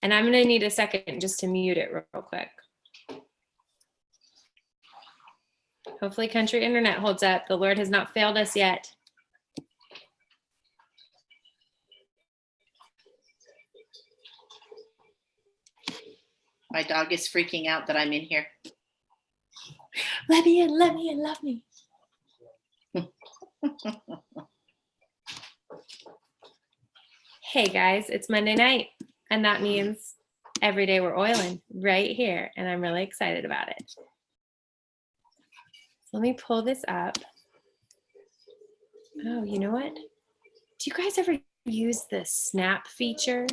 And I'm going to need a second just to mute it real quick. Hopefully country internet holds up. The Lord has not failed us yet. My dog is freaking out that I'm in here. Let me in, love me. Hey guys, it's Monday night, and that means every day we're oiling right here, and I'm really excited about it. So let me pull this up. Oh, you know what? Do you guys ever use the snap feature?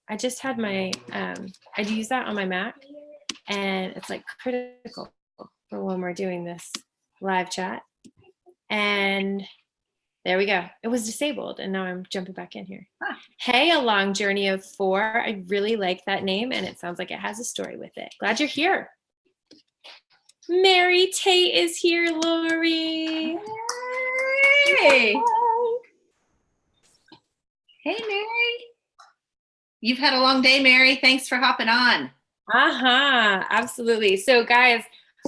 I just had my, I'd use that on my Mac, and it's like critical for when we're doing this live chat. And there we go. It was disabled, and now I'm jumping back in here. Huh. Hey, A Long Journey of 4. I really like that name, and it sounds like it has a story with it. Glad you're here. Mary Tate is here, Lori. Hey. Hey, Mary. You've had a long day, Mary. Thanks for hopping on. Absolutely. So guys,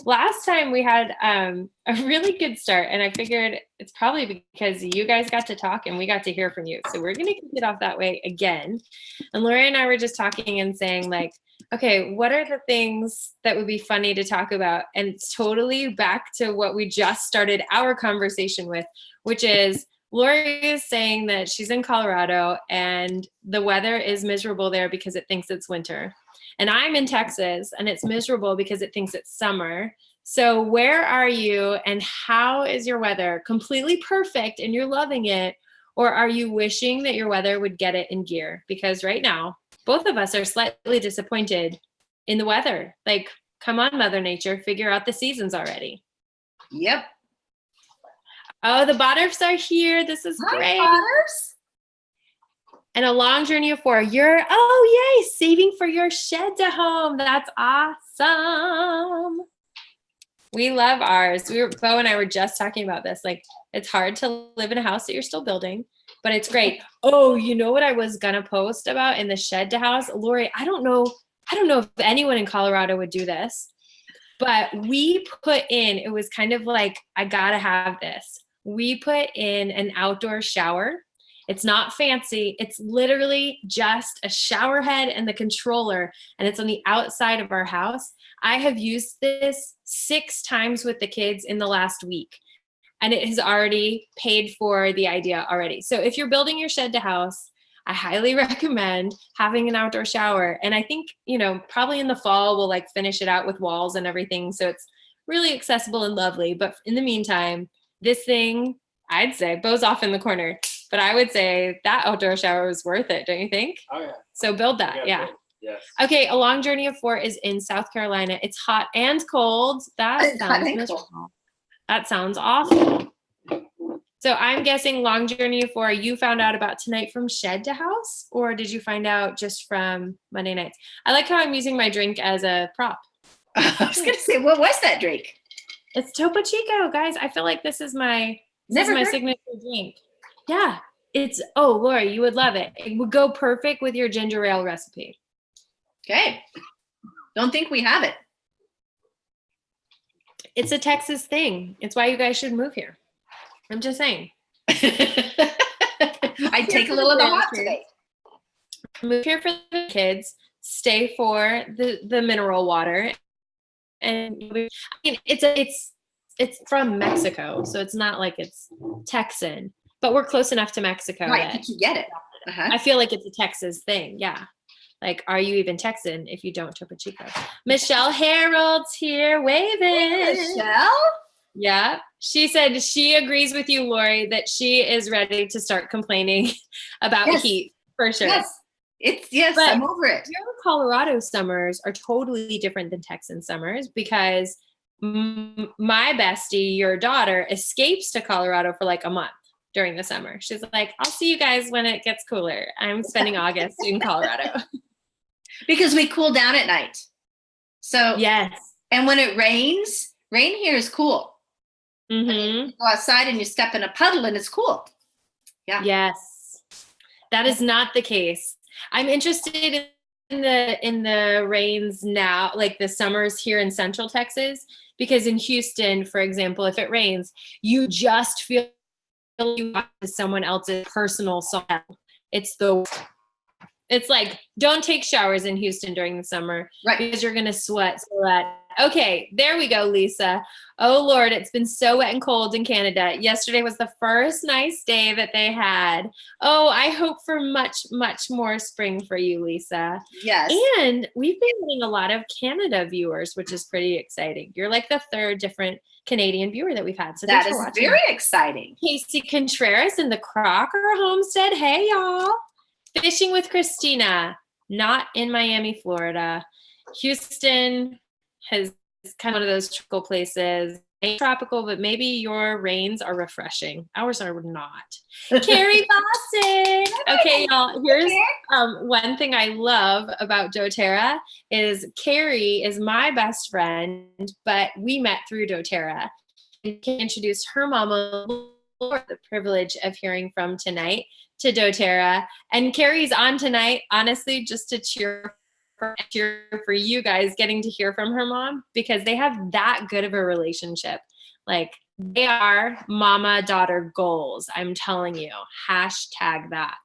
last time we had a really good start, and I figured it's probably because you guys got to talk and we got to hear from you. So we're going to kick it off that way again. And Lori and I were just talking and saying like, okay, what are the things that would be funny to talk about? And it's totally back to what we just started our conversation with, which is Lori is saying that she's in Colorado and the weather is miserable there because it thinks it's winter. And I'm in Texas and it's miserable because it thinks it's summer. So where are you and how is your weather? Completely perfect and you're loving it? Or are you wishing that your weather would get it in gear? Because right now, both of us are slightly disappointed in the weather. Like, come on, Mother Nature, figure out the seasons already. Yep. Oh, the Botters are here. This is great. Botters. And A Long Journey of 4. You're, oh, yay, saving for your shed to home. That's awesome. We love ours. Bo and I were just talking about this. Like, it's hard to live in a house that you're still building, but it's great. Oh, you know what I was going to post about in the shed to house? Lori, I don't know if anyone in Colorado would do this, but we put in, it was kind of like, I got to have this. We put in an outdoor shower. It's not fancy. It's literally just a shower head and the controller, and it's on the outside of our house. I have used this 6 times with the kids in the last week, and it has already paid for the idea already. So if you're building your shed to house, I highly recommend having an outdoor shower. And I think, probably in the fall, we'll like finish it out with walls and everything. So it's really accessible and lovely. But in the meantime, this thing, I'd say, Bo's off in the corner, but I would say that outdoor shower was worth it, don't you think? Oh, yeah. So build that, yeah. Yes. Okay, A Long Journey of 4 is in South Carolina. It's hot and cold. That sounds miserable. That sounds awful. So I'm guessing Long Journey of 4, you found out about tonight from Shed to House, or did you find out just from Monday nights? I like how I'm using my drink as a prop. I was going to say, what was that drink? It's Topo Chico, guys. I feel like this is my signature drink. Yeah, Lori, you would love it. It would go perfect with your ginger ale recipe. Okay. Don't think we have it. It's a Texas thing. It's why you guys should move here. I'm just saying. I'd take a little of the hot today. Move here for the kids. Stay for the mineral water. And I mean, it's from Mexico, so it's not like it's Texan, but we're close enough to Mexico. Right, that you get it. Uh-huh. I feel like it's a Texas thing. Yeah. Like, are you even Texan if you don't Topo Chico? Michelle Harold's here waving. Hey, Michelle? Yeah. She said she agrees with you, Lori, that she is ready to start complaining about heat for sure. Yes. But I'm over it. Your Colorado summers are totally different than Texan summers because my bestie, your daughter, escapes to Colorado for like a month during the summer. She's like, I'll see you guys when it gets cooler. I'm spending August in Colorado. Because we cool down at night. So yes. And when it rains, rain here is cool. Mm-hmm. You go outside and you step in a puddle and it's cool. Yeah. Yes. That is not the case. I'm interested in in the rains now, like the summers here in Central Texas, because in Houston, for example, if it rains, you just feel you are someone else's personal soil. It's like, don't take showers in Houston during the summer, right, because you're going to sweat. Okay, there we go, Lisa. Oh, Lord, it's been so wet and cold in Canada. Yesterday was the first nice day that they had. Oh, I hope for much, much more spring for you, Lisa. yes. And we've been getting a lot of Canada viewers, which is pretty exciting. You're like the third different Canadian viewer that we've had. So that is very exciting. Casey Contreras in the Crocker homestead. Hey, y'all. Fishing with Christina, not in Miami, Florida. Houston is kind of one of those tropical places. Ain't tropical, but maybe your rains are refreshing. Ours are not. Carrie Boston. Okay, y'all. Here's one thing I love about doTERRA is Carrie is my best friend, but we met through doTERRA. And introduced her mama, the privilege of hearing from tonight, to doTERRA. And Carrie's on tonight, honestly, just to cheer for you guys getting to hear from her mom, because they have that good of a relationship. Like, they are mama-daughter goals. I'm telling you, hashtag that.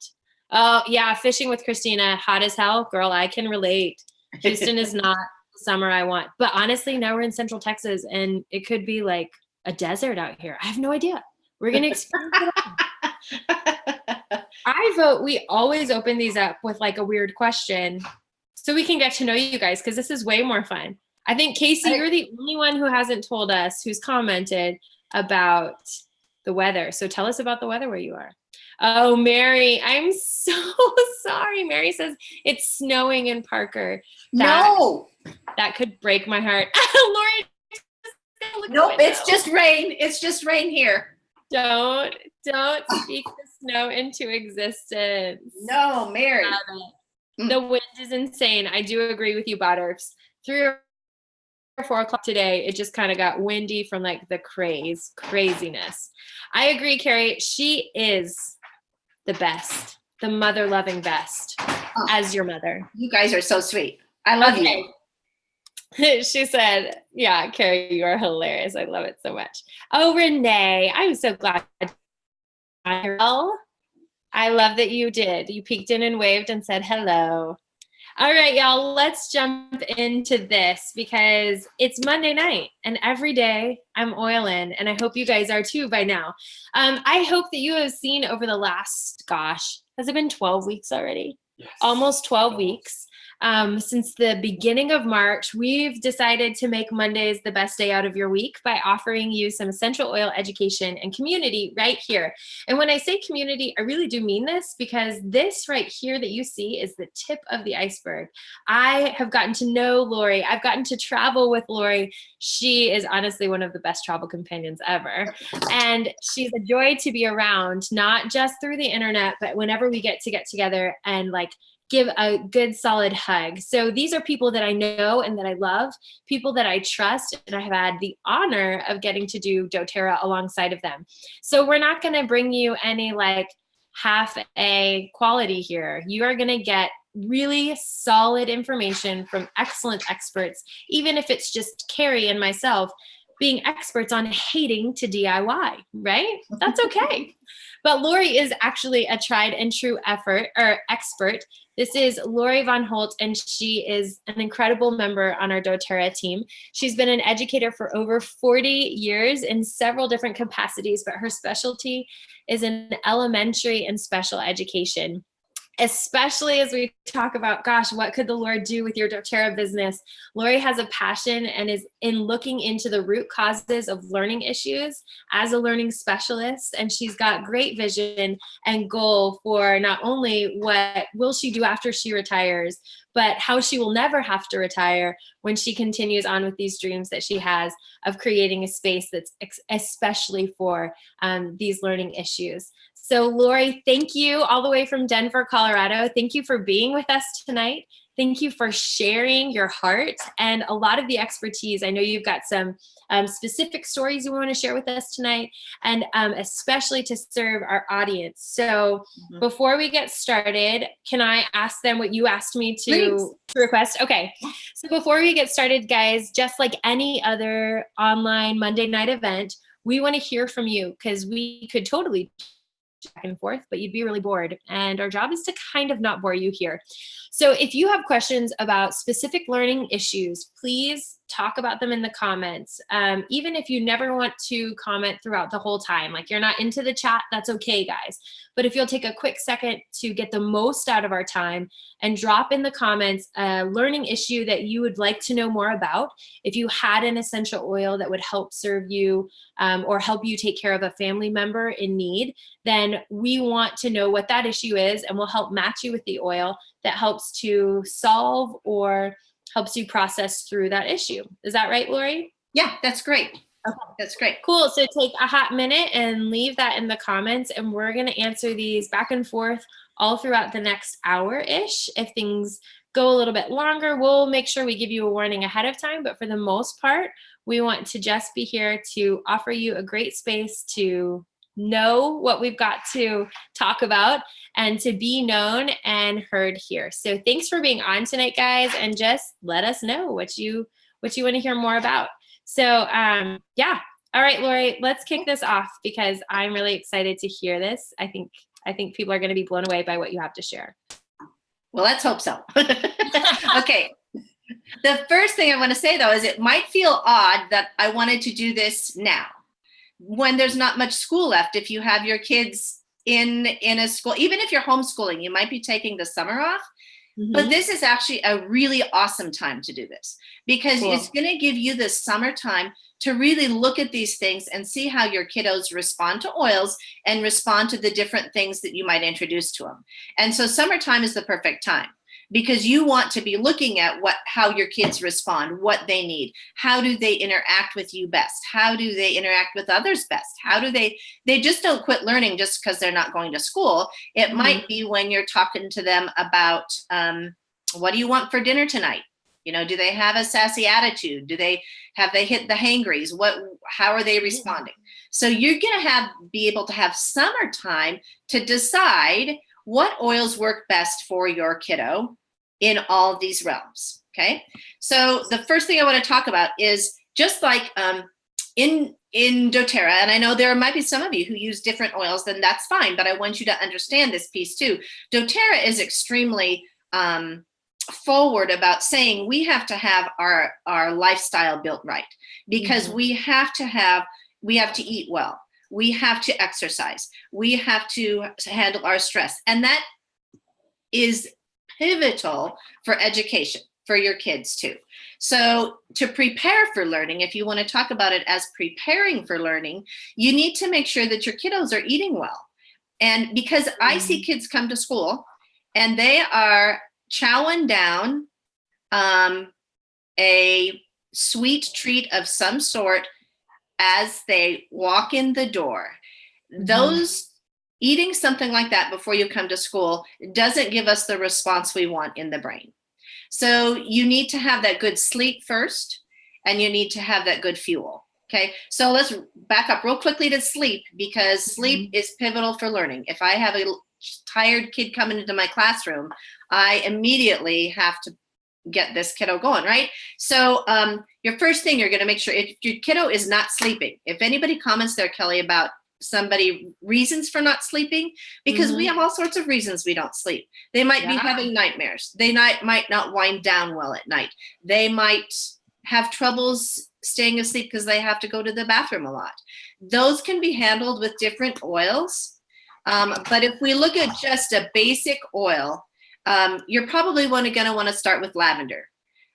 Oh yeah, fishing with Christina, hot as hell. Girl, I can relate. Houston is not the summer I want. But honestly, now we're in Central Texas and it could be like a desert out here. I have no idea. We're going to experience it all. I vote we always open these up with like a weird question so we can get to know you guys, because this is way more fun. I think, Casey, you're the only one who hasn't told us, who's commented about the weather. So tell us about the weather where you are. Oh, Mary, I'm so sorry. Mary says it's snowing in Parker. No. That could break my heart. Lori, nope, it's just rain. It's just rain here. Don't speak the snow into existence. No, Mary. The wind is insane. I do agree with you, Butterfs. 3 or 4 o'clock today, it just kind of got windy from like the craziness. I agree, Carrie. She is the best, the mother-loving best, as your mother. You guys are so sweet. I love you. She said, yeah, Carrie, you are hilarious. I love it so much. Oh, Renee, I'm so glad. I love that you did. You peeked in and waved and said hello. All right, y'all, let's jump into this, because it's Monday night and every day I'm oiling, and I hope you guys are too by now. I hope that you have seen over the last, has it been 12 weeks already? Yes. Almost 12 weeks. Since the beginning of March, we've decided to make Mondays the best day out of your week by offering you some essential oil education and community right here. And when I say community, I really do mean this, because this right here that you see is the tip of the iceberg. I have gotten to know Lori. I've gotten to travel with Lori. She is honestly one of the best travel companions ever. And she's a joy to be around, not just through the internet, but whenever we get together and like give a good solid hug. So these are people that I know and that I love, people that I trust, and I have had the honor of getting to do doTERRA alongside of them. So we're not going to bring you any like half a quality here. You are going to get really solid information from excellent experts, even if it's just Carrie and myself being experts on hating to DIY, right? That's okay. But Lori is actually a tried and true expert. This is Lori Von Holt, and she is an incredible member on our doTERRA team. She's been an educator for over 40 years in several different capacities, but her specialty is in elementary and special education. Especially as we talk about, what could the Lord do with your doTERRA business? Lori has a passion and is in looking into the root causes of learning issues as a learning specialist. And she's got great vision and goal for not only what will she do after she retires, but how she will never have to retire when she continues on with these dreams that she has of creating a space that's especially for these learning issues. So Lori, thank you all the way from Denver, Colorado. Thank you for being with us tonight. Thank you for sharing your heart and a lot of the expertise. I know you've got some specific stories you want to share with us tonight, and especially to serve our audience. So before we get started, can I ask them what you asked me to request? Okay. So before we get started, guys, just like any other online Monday night event, we want to hear from you, because we could totally back and forth, but you'd be really bored. And our job is to kind of not bore you here. So if you have questions about specific learning issues, please talk about them in the comments. Even if you never want to comment throughout the whole time, like you're not into the chat, that's okay, guys. But if you'll take a quick second to get the most out of our time and drop in the comments a learning issue that you would like to know more about, if you had an essential oil that would help serve you or help you take care of a family member in need, then we want to know what that issue is, and we'll help match you with the oil that helps to solve or helps you process through that issue. Is that right, Lori? Yeah, that's great. Okay. That's great. Cool. So take a hot minute and leave that in the comments, and we're going to answer these back and forth all throughout the next hour-ish. If things go a little bit longer, we'll make sure we give you a warning ahead of time. But for the most part, we want to just be here to offer you a great space to know what we've got to talk about and to be known and heard here. So thanks for being on tonight, guys, and just let us know what you want to hear more about. So yeah. All right, Lori, let's kick this off, because I'm really excited to hear this. I think people are going to be blown away by what you have to share. Well, let's hope so. Okay. The first thing I want to say, though, is it might feel odd that I wanted to do this now, when there's not much school left. If you have your kids in a school, even if you're homeschooling, you might be taking the summer off. But this is actually a really awesome time to do this, because it's going to give you the summertime to really look at these things and see how your kiddos respond to oils and respond to the different things that you might introduce to them. And so summertime is the perfect time, because you want to be looking at how your kids respond, what they need, how do they interact with you best, how do they interact with others best, how do they just don't quit learning just because they're not going to school. It might be when you're talking to them about what do you want for dinner tonight? Do they have a sassy attitude? Have they hit the hangries? How are they responding? So you're going to be able to have summertime to decide what oils work best for your kiddo in all these realms. Okay. So the first thing I want to talk about is just like in doTERRA, and I know there might be some of you who use different oils, then that's fine, but I want you to understand this piece too. doTERRA is extremely forward about saying we have to have our lifestyle built right, because we have to eat well. We have to exercise. We have to handle our stress. And that is pivotal for education for your kids too. So to prepare for learning, if you want to talk about it as preparing for learning, you need to make sure that your kiddos are eating well. And because I see kids come to school and they are chowing down a sweet treat of some sort as they walk in the door. Those eating something like that before you come to school doesn't give us the response we want in the brain. So you need to have that good sleep first, and you need to have that good fuel. Okay, so let's back up real quickly to sleep, because sleep is pivotal for learning. If I have a tired kid coming into my classroom, I immediately have to get this kiddo going, right? So your first thing, you're going to make sure if your kiddo is not sleeping, if anybody comments there, Kelly, about reasons for not sleeping, because we have all sorts of reasons we don't sleep. They might be having nightmares. They might not wind down well at night. They might have troubles staying asleep because they have to go to the bathroom a lot. Those can be handled with different oils. But if we look at just a basic oil, you're probably going to want to start with lavender.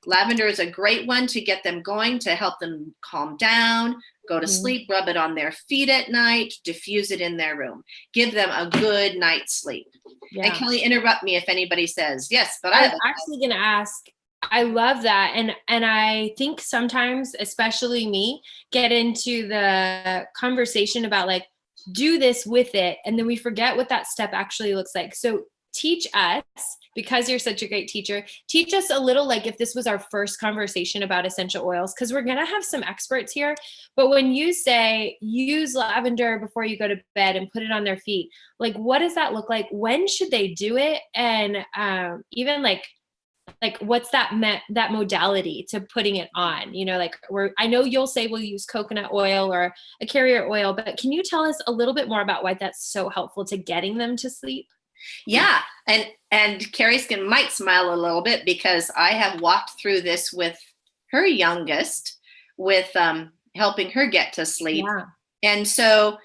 Lavender is a great one to get them going, to help them calm down, go to sleep, rub it on their feet at night, diffuse it in their room, give them a good night's sleep. And Kelly, interrupt me if anybody says, yes, but I'm actually going to ask, I love that. And I think sometimes, especially me, get into the conversation about like, do this with it. And then we forget what that step actually looks like. So teach us, because you're such a great teacher, teach us a little, like if this was our first conversation about essential oils, because we're going to have some experts here. But when you say use lavender before you go to bed and put it on their feet, like what does that look like? When should they do it? And even like what's that modality to putting it on, like I know you'll say we'll use coconut oil or a carrier oil, but can you tell us a little bit more about why that's so helpful to getting them to sleep? Yeah. And Carrie might smile a little bit because I have walked through this with her youngest with helping her get to sleep. Yeah. And so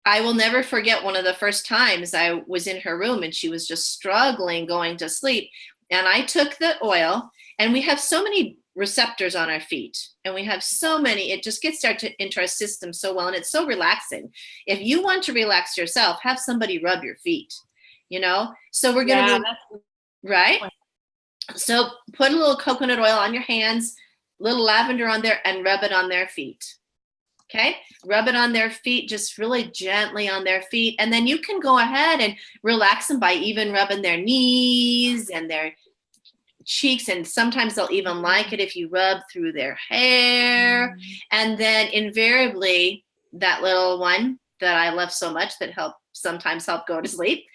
I will never forget one of the first times I was in her room and she was just struggling going to sleep. And I took the oil, and we have so many receptors on our feet, and we have so many, it just gets into our system so well. And it's so relaxing. If you want to relax yourself, have somebody rub your feet, So we're going to do, right? So put a little coconut oil on your hands, little lavender on there, and rub it on their feet. Okay, rub it on their feet, just really gently on their feet. And then you can go ahead and relax them by even rubbing their knees and their cheeks. And sometimes they'll even like it if you rub through their hair. And then invariably, that little one that I love so much that sometimes help go to sleep,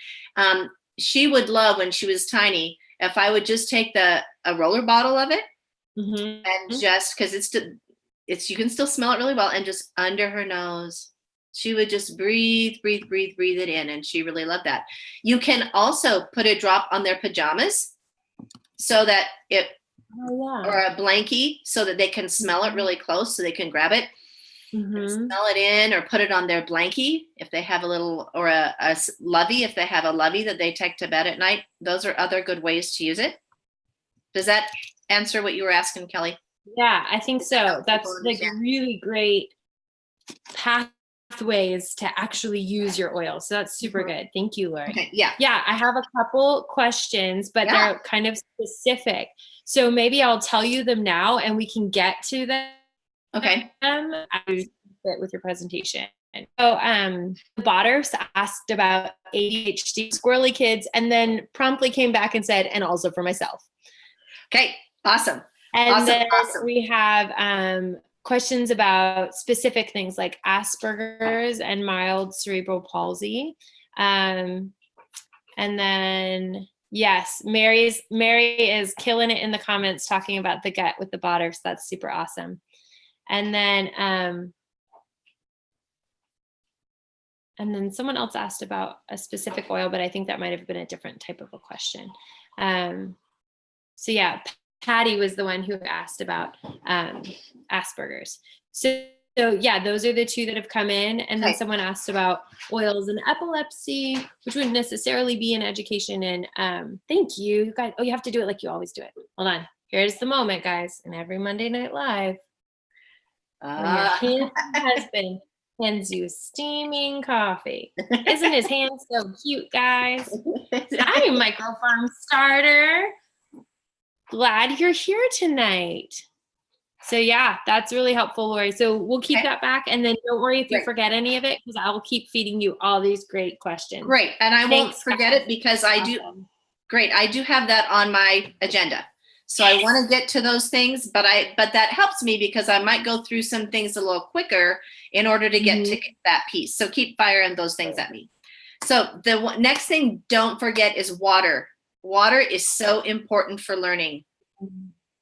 she would love when she was tiny if I would just take a roller bottle of it and just, because you can still smell it really well, and just under her nose, she would just breathe it in. And she really loved that. You can also put a drop on their pajamas so that or a blankie so that they can smell it really close so they can grab it, smell it in, or put it on their blankie if they have a little, or a lovey if they have a lovey that they take to bed at night. Those are other good ways to use it. Does that answer what you were asking, Kelly? Yeah, I think so. That's like really great pathways to actually use your oil. So that's super good. Thank you, Lori. Okay, yeah. Yeah, I have a couple questions, but they're kind of specific. So maybe I'll tell you them now and we can get to them. Okay. With your presentation. So Botters asked about ADHD, squirrely kids, and then promptly came back and said, and also for myself. Okay, awesome. And then we have questions about specific things like Asperger's and mild cerebral palsy. And then, yes, Mary is killing it in the comments talking about the gut with the Botters. That's super awesome. And then someone else asked about a specific oil, but I think that might have been a different type of a question. So yeah, Patty was the one who asked about Asperger's. So yeah, those are the two that have come in. And then someone asked about oils and epilepsy, which wouldn't necessarily be in education. And thank you guys. Oh, you have to do it like you always do it. Hold on. Here's the moment, guys. And every Monday Night Live, when your handsome husband hands you steaming coffee. Isn't his hand so cute, guys? Hi, microfarm starter. Glad you're here tonight. So yeah, that's really helpful, Lori. So we'll keep that back, and then don't worry if you forget any of it, because I will keep feeding you all these great questions. Great, and I won't forget it because I do. Great, I do have that on my agenda. So I want to get to those things, but that helps me because I might go through some things a little quicker in order to get to that piece. So keep firing those things at me. So the next thing, don't forget, is water. Water is so important for learning.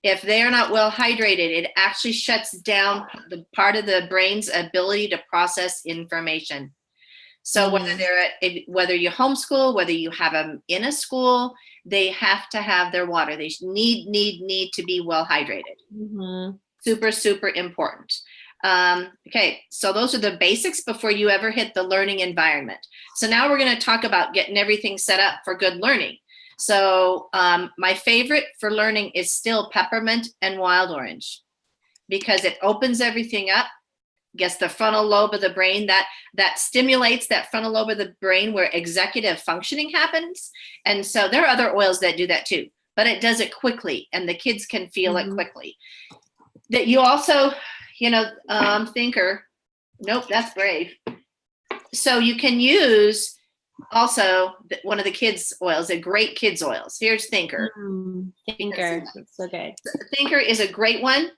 If they are not well hydrated, it actually shuts down the part of the brain's ability to process information. So whether you homeschool, whether you have them in a school, they have to have their water. They need to be well hydrated. Super, super important. Okay, so those are the basics before you ever hit the learning environment. So now we're going to talk about getting everything set up for good learning. So my favorite for learning is still peppermint and wild orange, because it opens everything up, gets the frontal lobe of the brain, that stimulates that frontal lobe of the brain where executive functioning happens. And so there are other oils that do that too, but it does it quickly and the kids can feel it quickly. That you also, thinker, nope, that's brave. So you can use Also, one of the kids' oils, a great kids' oils. Here's Thinker. Thinker, that's so good. Thinker is a great one.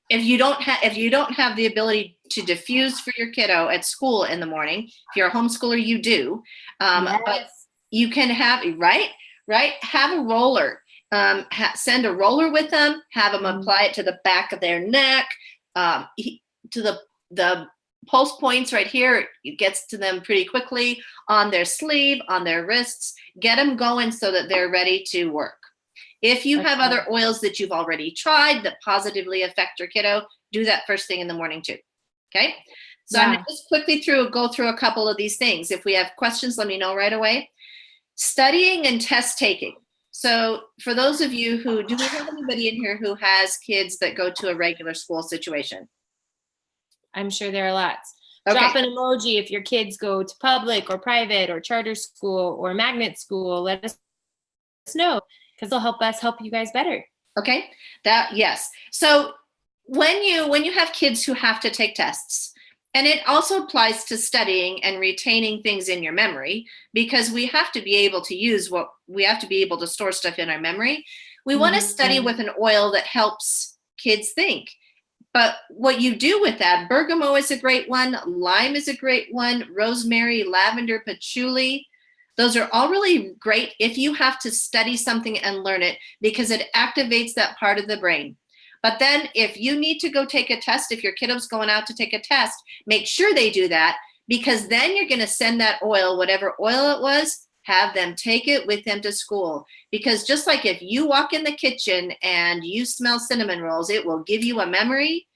If you don't have the ability to diffuse for your kiddo at school in the morning, if you're a homeschooler, you do. But you can have have a roller. Send a roller with them. Have them apply it to the back of their neck, to the pulse points right here. It gets to them pretty quickly, on their sleeve, on their wrists. Get them going so that they're ready to work. If you have other oils that you've already tried that positively affect your kiddo, do that first thing in the morning too. Okay. So I'm going to just quickly go through a couple of these things. If we have questions, let me know right away. Studying and test taking. So for those of you do we have anybody in here who has kids that go to a regular school situation? I'm sure there are lots. Okay. Drop an emoji if your kids go to public or private or charter school or magnet school. Let us know, because they'll help us help you guys better. Okay. Yes. So when you have kids who have to take tests, and it also applies to studying and retaining things in your memory, because we have to be able to store stuff in our memory. We want to study with an oil that helps kids think. But what you do with that, bergamot is a great one, lime is a great one, rosemary, lavender, patchouli. Those are all really great if you have to study something and learn it, because it activates that part of the brain. But then if you need to go take a test, if your kiddo's going out to take a test, make sure they do that, because then you're going to send that oil, whatever oil it was, have them take it with them to school. Because just like if you walk in the kitchen and you smell cinnamon rolls, it will give you a memory.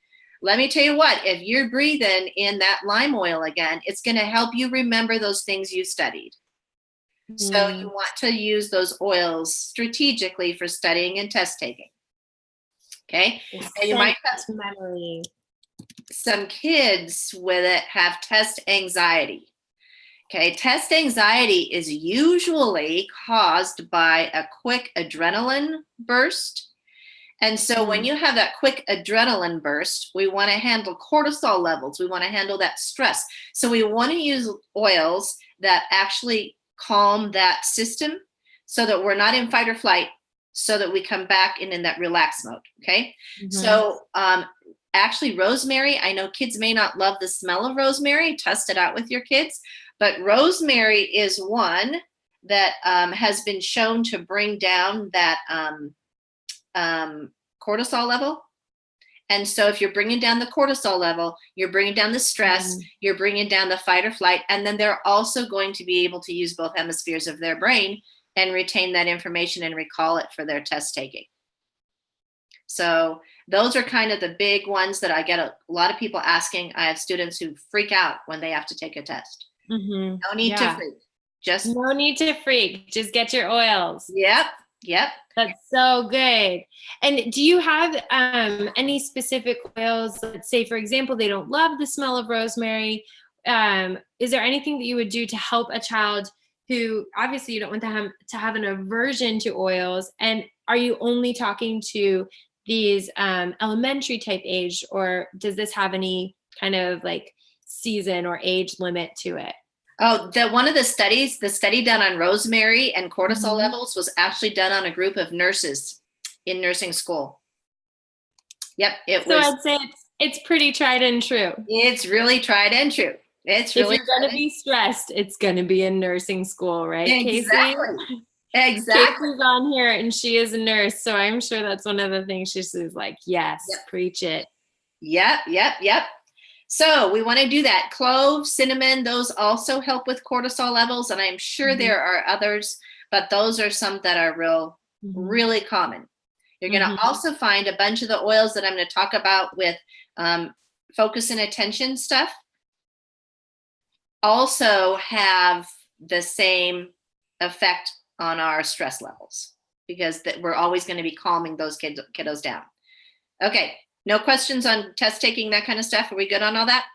Let me tell you what, if you're breathing in that lime oil again, it's going to help you remember those things you studied. So you want to use those oils strategically for studying and test taking. Okay. And you might have memory. Some kids with it have test anxiety. Okay. Test anxiety is usually caused by a quick adrenaline burst. And so when you have that quick adrenaline burst, we want to handle cortisol levels. We want to handle that stress. So we want to use oils that actually calm that system so that we're not in fight or flight, so that we come back in that relaxed mode. Okay. So actually rosemary, I know kids may not love the smell of rosemary. Test it out with your kids. But rosemary is one that has been shown to bring down that cortisol level. And so if you're bringing down the cortisol level, you're bringing down the stress, you're bringing down the fight or flight, and then they're also going to be able to use both hemispheres of their brain and retain that information and recall it for their test taking. So those are kind of the big ones that I get a lot of people asking. I have students who freak out when they have to take a test. No need to freak. No need to freak. Just get your oils. Yep. That's so good. And do you have any specific oils? Let's say, for example, they don't love the smell of rosemary. Is there anything that you would do to help a child who, obviously you don't want them to have an aversion to oils? And are you only talking to these elementary type age, or does this have any kind of like season or age limit to it? Oh, one of the study done on rosemary and cortisol levels was actually done on a group of nurses in nursing school. Yep, I'd say it's pretty tried and true. It's really tried and true. If you're going to be stressed, it's going to be in nursing school, right, Exactly. Casey? Exactly. Casey's on here and she is a nurse, so I'm sure that's one of the things she's like, yes, preach it. Yep. So we want to do that. Clove, cinnamon, those also help with cortisol levels. And I'm sure there are others, but those are some that are really common. You're going to also find a bunch of the oils that I'm going to talk about with focus and attention stuff also have the same effect on our stress levels, because we're always going to be calming those kiddos down. Okay. No questions on test taking, that kind of stuff? Are we good on all that?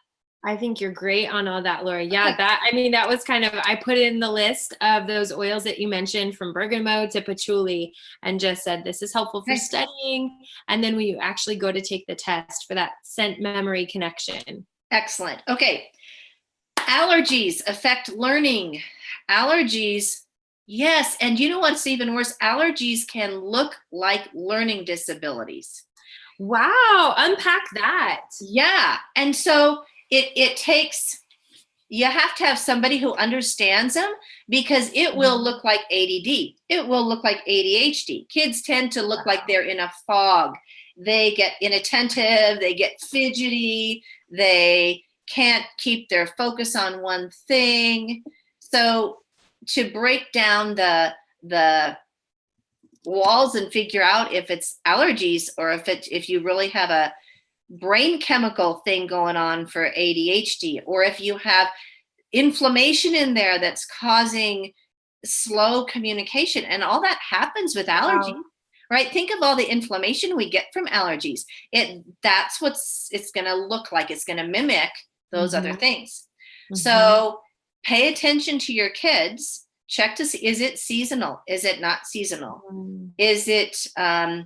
I think you're great on all that, Laura. Yeah, that was kind of, I put in the list of those oils that you mentioned, from bergamot to patchouli, and just said, this is helpful for studying. And then we actually go to take the test for that scent memory connection. Excellent. Okay. Allergies affect learning. Allergies, yes. And you know what's even worse? Allergies can look like learning disabilities. Wow, unpack that. Yeah. And so it takes, you have to have somebody who understands them, because it will look like ADD. It will look like ADHD. Kids tend to look like they're in a fog. They get inattentive, they get fidgety, they can't keep their focus on one thing. So to break down the walls and figure out if it's allergies, or if you really have a brain chemical thing going on for ADHD, or if you have inflammation in there that's causing slow communication, and all that happens with allergies. Wow. Right? Think of all the inflammation we get from allergies. That's what it's going to look like. It's going to mimic those other things. So pay attention to your kids. Check to see, is it seasonal? Is it not seasonal? Is it, I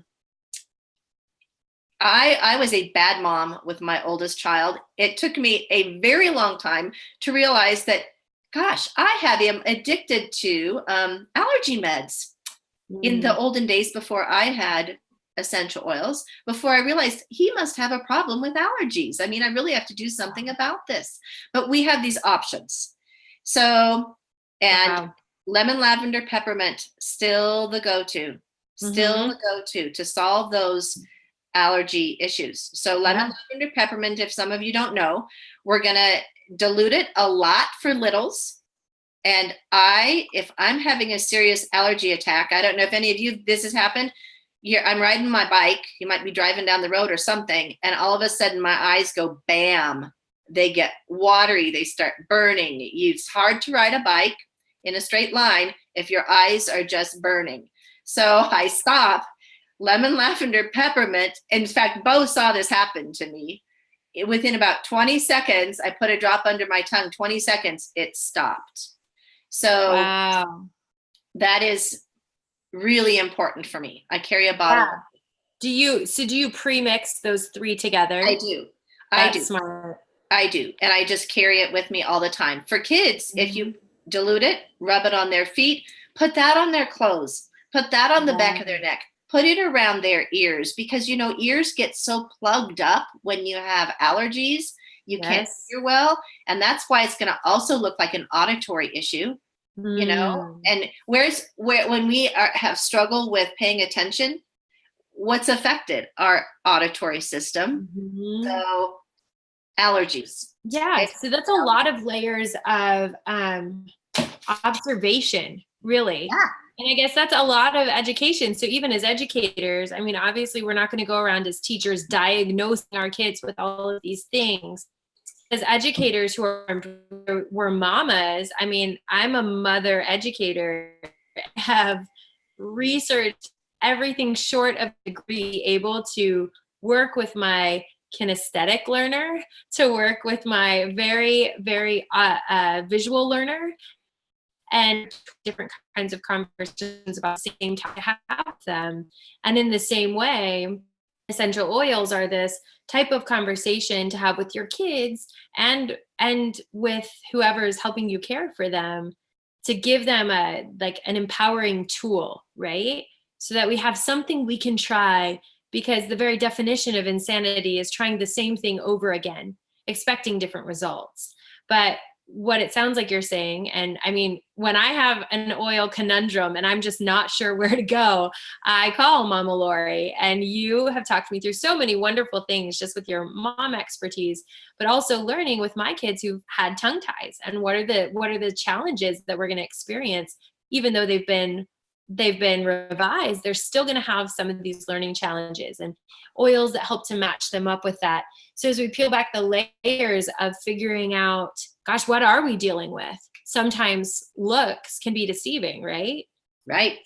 was a bad mom with my oldest child. It took me a very long time to realize that, gosh, I had him addicted to allergy meds in the olden days before I had essential oils, before I realized he must have a problem with allergies. I mean, I really have to do something about this. But we have these options. So, and lemon, lavender, peppermint, still the go-to, to solve those allergy issues. So lemon, lavender, peppermint, if some of you don't know, we're going to dilute it a lot for littles. And if I'm having a serious allergy attack, I don't know if any of you, this has happened. I'm riding my bike. You might be driving down the road or something. And all of a sudden my eyes go bam. They get watery. They start burning. It's hard to ride a bike in a straight line if your eyes are just burning. So I stop. Lemon, lavender, peppermint. In fact, Bo saw this happen to me. Within about 20 seconds, I put a drop under my tongue. 20 seconds, it stopped. So that is really important for me. I carry a bottle. Do you pre-mix those three together? I do. That's smart. I do. And I just carry it with me all the time. For kids, if you dilute it, rub it on their feet, put that on their clothes, put that on the back of their neck, put it around their ears, because, you know, ears get so plugged up when you have allergies, you can't hear well. And that's why it's going to also look like an auditory issue, you know, and when we have struggled with paying attention, what's affected? Our auditory system. So allergies. Yeah. So that's a lot of layers of observation, really. Yeah. And I guess that's a lot of education. So even as educators, I mean, obviously we're not going to go around as teachers diagnosing our kids with all of these things. As educators we're mamas, I mean, I'm a mother educator, have researched everything short of degree, able to work with my kinesthetic learner, to work with my very, very visual learner, and different kinds of conversations about the same time to have them. And in the same way, essential oils are this type of conversation to have with your kids and with whoever is helping you care for them, to give them an empowering tool, right? So that we have something we can try, because the very definition of insanity is trying the same thing over again, expecting different results. But what it sounds like you're saying, and I mean, when I have an oil conundrum and I'm just not sure where to go, I call Mama Lori, and you have talked me through so many wonderful things just with your mom expertise, but also learning with my kids who've had tongue ties, and what are the challenges that we're going to experience, even though they've been revised, they're still going to have some of these learning challenges, and oils that help to match them up with that. So as we peel back the layers of figuring out, gosh, what are we dealing with? Sometimes looks can be deceiving, right? Right.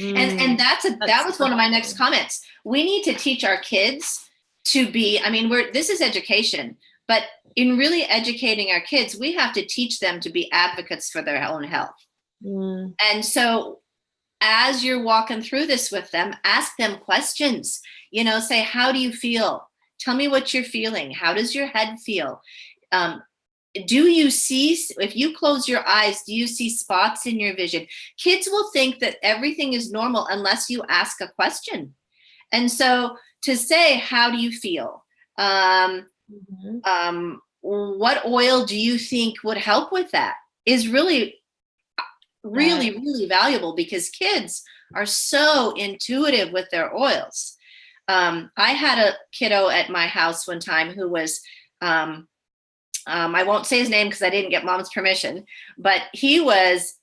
And that was one of my next comments. We need to teach our kids to be, I mean, this is education, but in really educating our kids, we have to teach them to be advocates for their own health. And so as you're walking through this with them, ask them questions, say, how do you feel? Tell me what you're feeling. How does your head feel? do you see, if you close your eyes, do you see spots in your vision? Kids will think that everything is normal unless you ask a question. And so to say, how do you feel? What oil do you think would help with that is really valuable, because kids are so intuitive with their oils. I had a kiddo at my house one time who was, I won't say his name because I didn't get mom's permission, but he was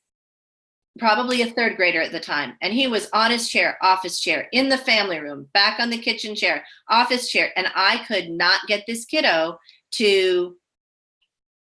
probably a third grader at the time. And he was on his chair, office chair, in the family room, back on the kitchen chair, office chair. And I could not get this kiddo to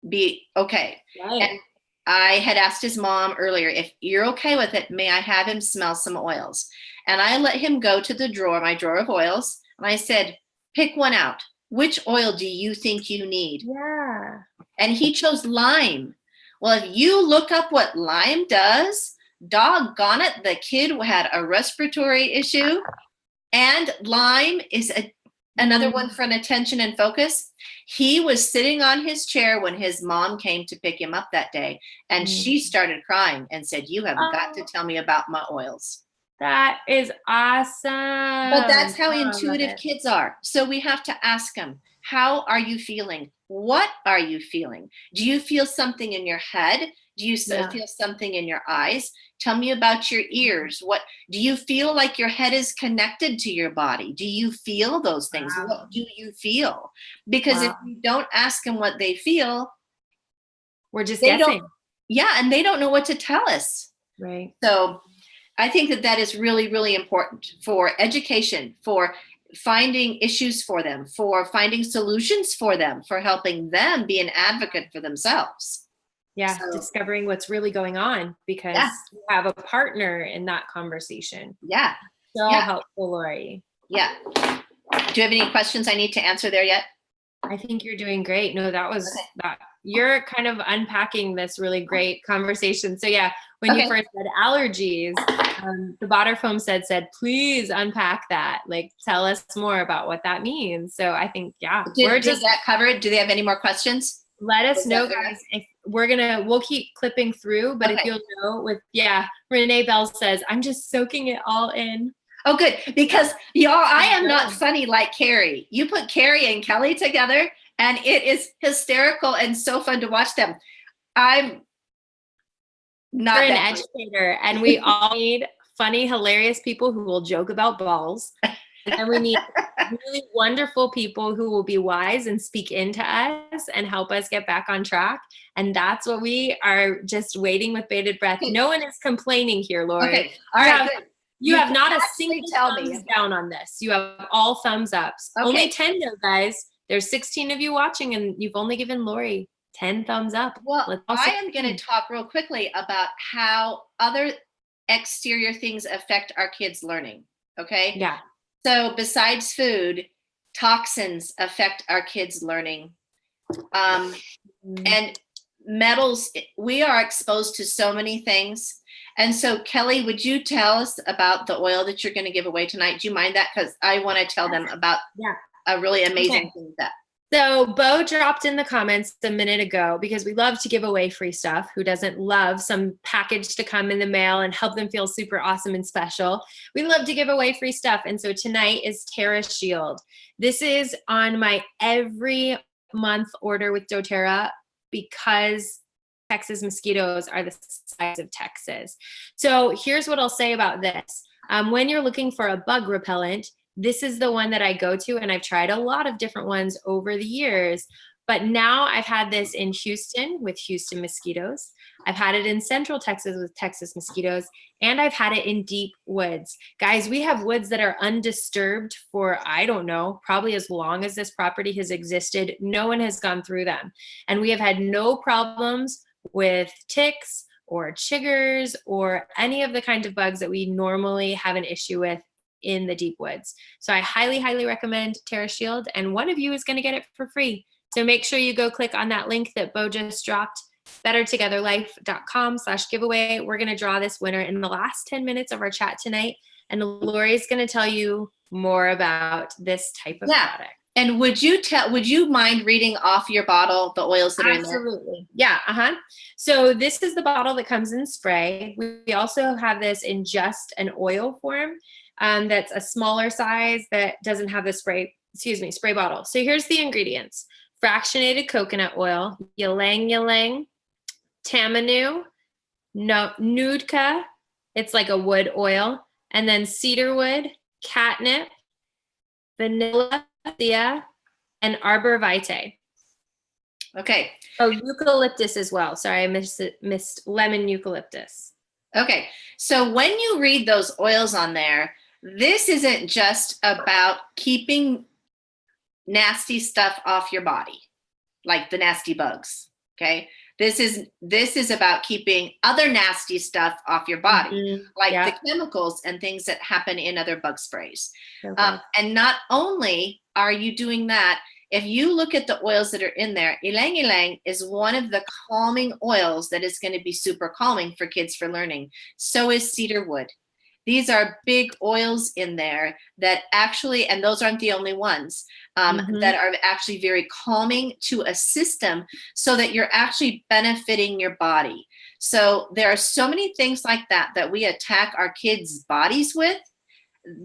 be okay. Right. And I had asked his mom earlier, if you're okay with it, may I have him smell some oils? And I let him go to the drawer, my drawer of oils. And I said, pick one out. Which oil do you think you need? Yeah. And he chose lime. Well, if you look up what lime does, doggone it, the kid had a respiratory issue. And lime is another one for an attention and focus. He was sitting on his chair when his mom came to pick him up that day. And she started crying and said, you have got to tell me about my oils. That is awesome. But that's how intuitive kids are. So we have to ask them, how are you feeling? What are you feeling? Do you feel something in your head? Do you feel something in your eyes? Tell me about your ears. What do you feel like your head is connected to your body? Do you feel those things? Wow. What do you feel? Because if you don't ask them what they feel, we're just guessing. And they don't know what to tell us. Right. So I think that is really, really important for education, for finding issues for them, for finding solutions for them, for helping them be an advocate for themselves. Yeah, so, discovering what's really going on, because you have a partner in that conversation. Yeah. So helpful, Lori. Yeah. Do you have any questions I need to answer there yet? I think you're doing great. No, that was that. You're kind of unpacking this really great conversation. So yeah, when you first said allergies, the Botter Foam said, please unpack that. Like, tell us more about what that means. So I think, did that cover it? Do they have any more questions? Let us know, guys. If we'll keep clipping through, but if you'll know Renee Bell says, I'm just soaking it all in. Oh, good. Because y'all, I am not funny like Carrie. You put Carrie and Kelly together and it is hysterical and so fun to watch them. I'm not an educator, and we all need funny, hilarious people who will joke about balls. And we need really wonderful people who will be wise and speak into us and help us get back on track. And that's what we are just waiting with bated breath. No one is complaining here, Lori. Okay. All right. You have not a single thumbs down on this. You have all thumbs ups. Okay. Only 10 though, guys. There's 16 of you watching, and you've only given Lori 10 thumbs up. Well, I am going to talk real quickly about how other exterior things affect our kids' learning. Okay? Yeah. So besides food, toxins affect our kids' learning. And metals, we are exposed to so many things. And so, Kelly, would you tell us about the oil that you're going to give away tonight? Do you mind that? Because I want to tell them about a really amazing thing that. So Bo dropped in the comments a minute ago, because we love to give away free stuff. Who doesn't love some package to come in the mail and help them feel super awesome and special? We love to give away free stuff. And so tonight is Terra Shield. This is on my every month order with doTERRA, because Texas mosquitoes are the size of Texas. So here's what I'll say about this. When you're looking for a bug repellent, this is the one that I go to, and I've tried a lot of different ones over the years, but now I've had this in Houston with Houston mosquitoes. I've had it in Central Texas with Texas mosquitoes, and I've had it in deep woods. Guys, we have woods that are undisturbed for, I don't know, probably as long as this property has existed. No one has gone through them. And we have had no problems with ticks or chiggers or any of the kinds of bugs that we normally have an issue with in the deep woods. So I highly, highly recommend Terra Shield, and one of you is going to get it for free. So make sure you go click on that link that Bo just dropped, bettertogetherlife.com/giveaway. We're going to draw this winner in the last 10 minutes of our chat tonight. And Lori's going to tell you more about this type of product. And would you mind reading off your bottle the oils that are in there? Absolutely. Yeah. So this is the bottle that comes in spray. We also have this in just an oil form. That's a smaller size that doesn't have the spray bottle. So here's the ingredients: fractionated coconut oil, ylang ylang, tamanu, nude, it's like a wood oil, and then cedarwood, catnip, vanilla, and arbor vitae. Okay. Oh, eucalyptus as well. Sorry, I missed lemon eucalyptus. Okay. So when you read those oils on there, this isn't just about keeping nasty stuff off your body, like the nasty bugs. Okay. This is about keeping other nasty stuff off your body, like the chemicals and things that happen in other bug sprays. Okay. And not only are you doing that, if you look at the oils that are in there, ylang ylang is one of the calming oils that is going to be super calming for kids for learning. So is cedarwood. These are big oils in there that actually, and those aren't the only ones, that are actually very calming to a system so that you're actually benefiting your body. So there are so many things like that that we attack our kids' bodies with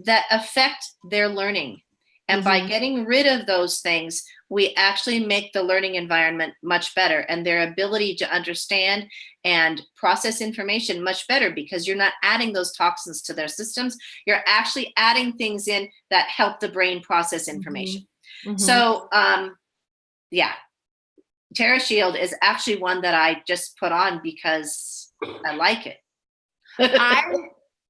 that affect their learning. And by getting rid of those things, we actually make the learning environment much better and their ability to understand and process information much better, because you're not adding those toxins to their systems. You're actually adding things in that help the brain process information. So, yeah, Terra Shield is actually one that I just put on because I like it. I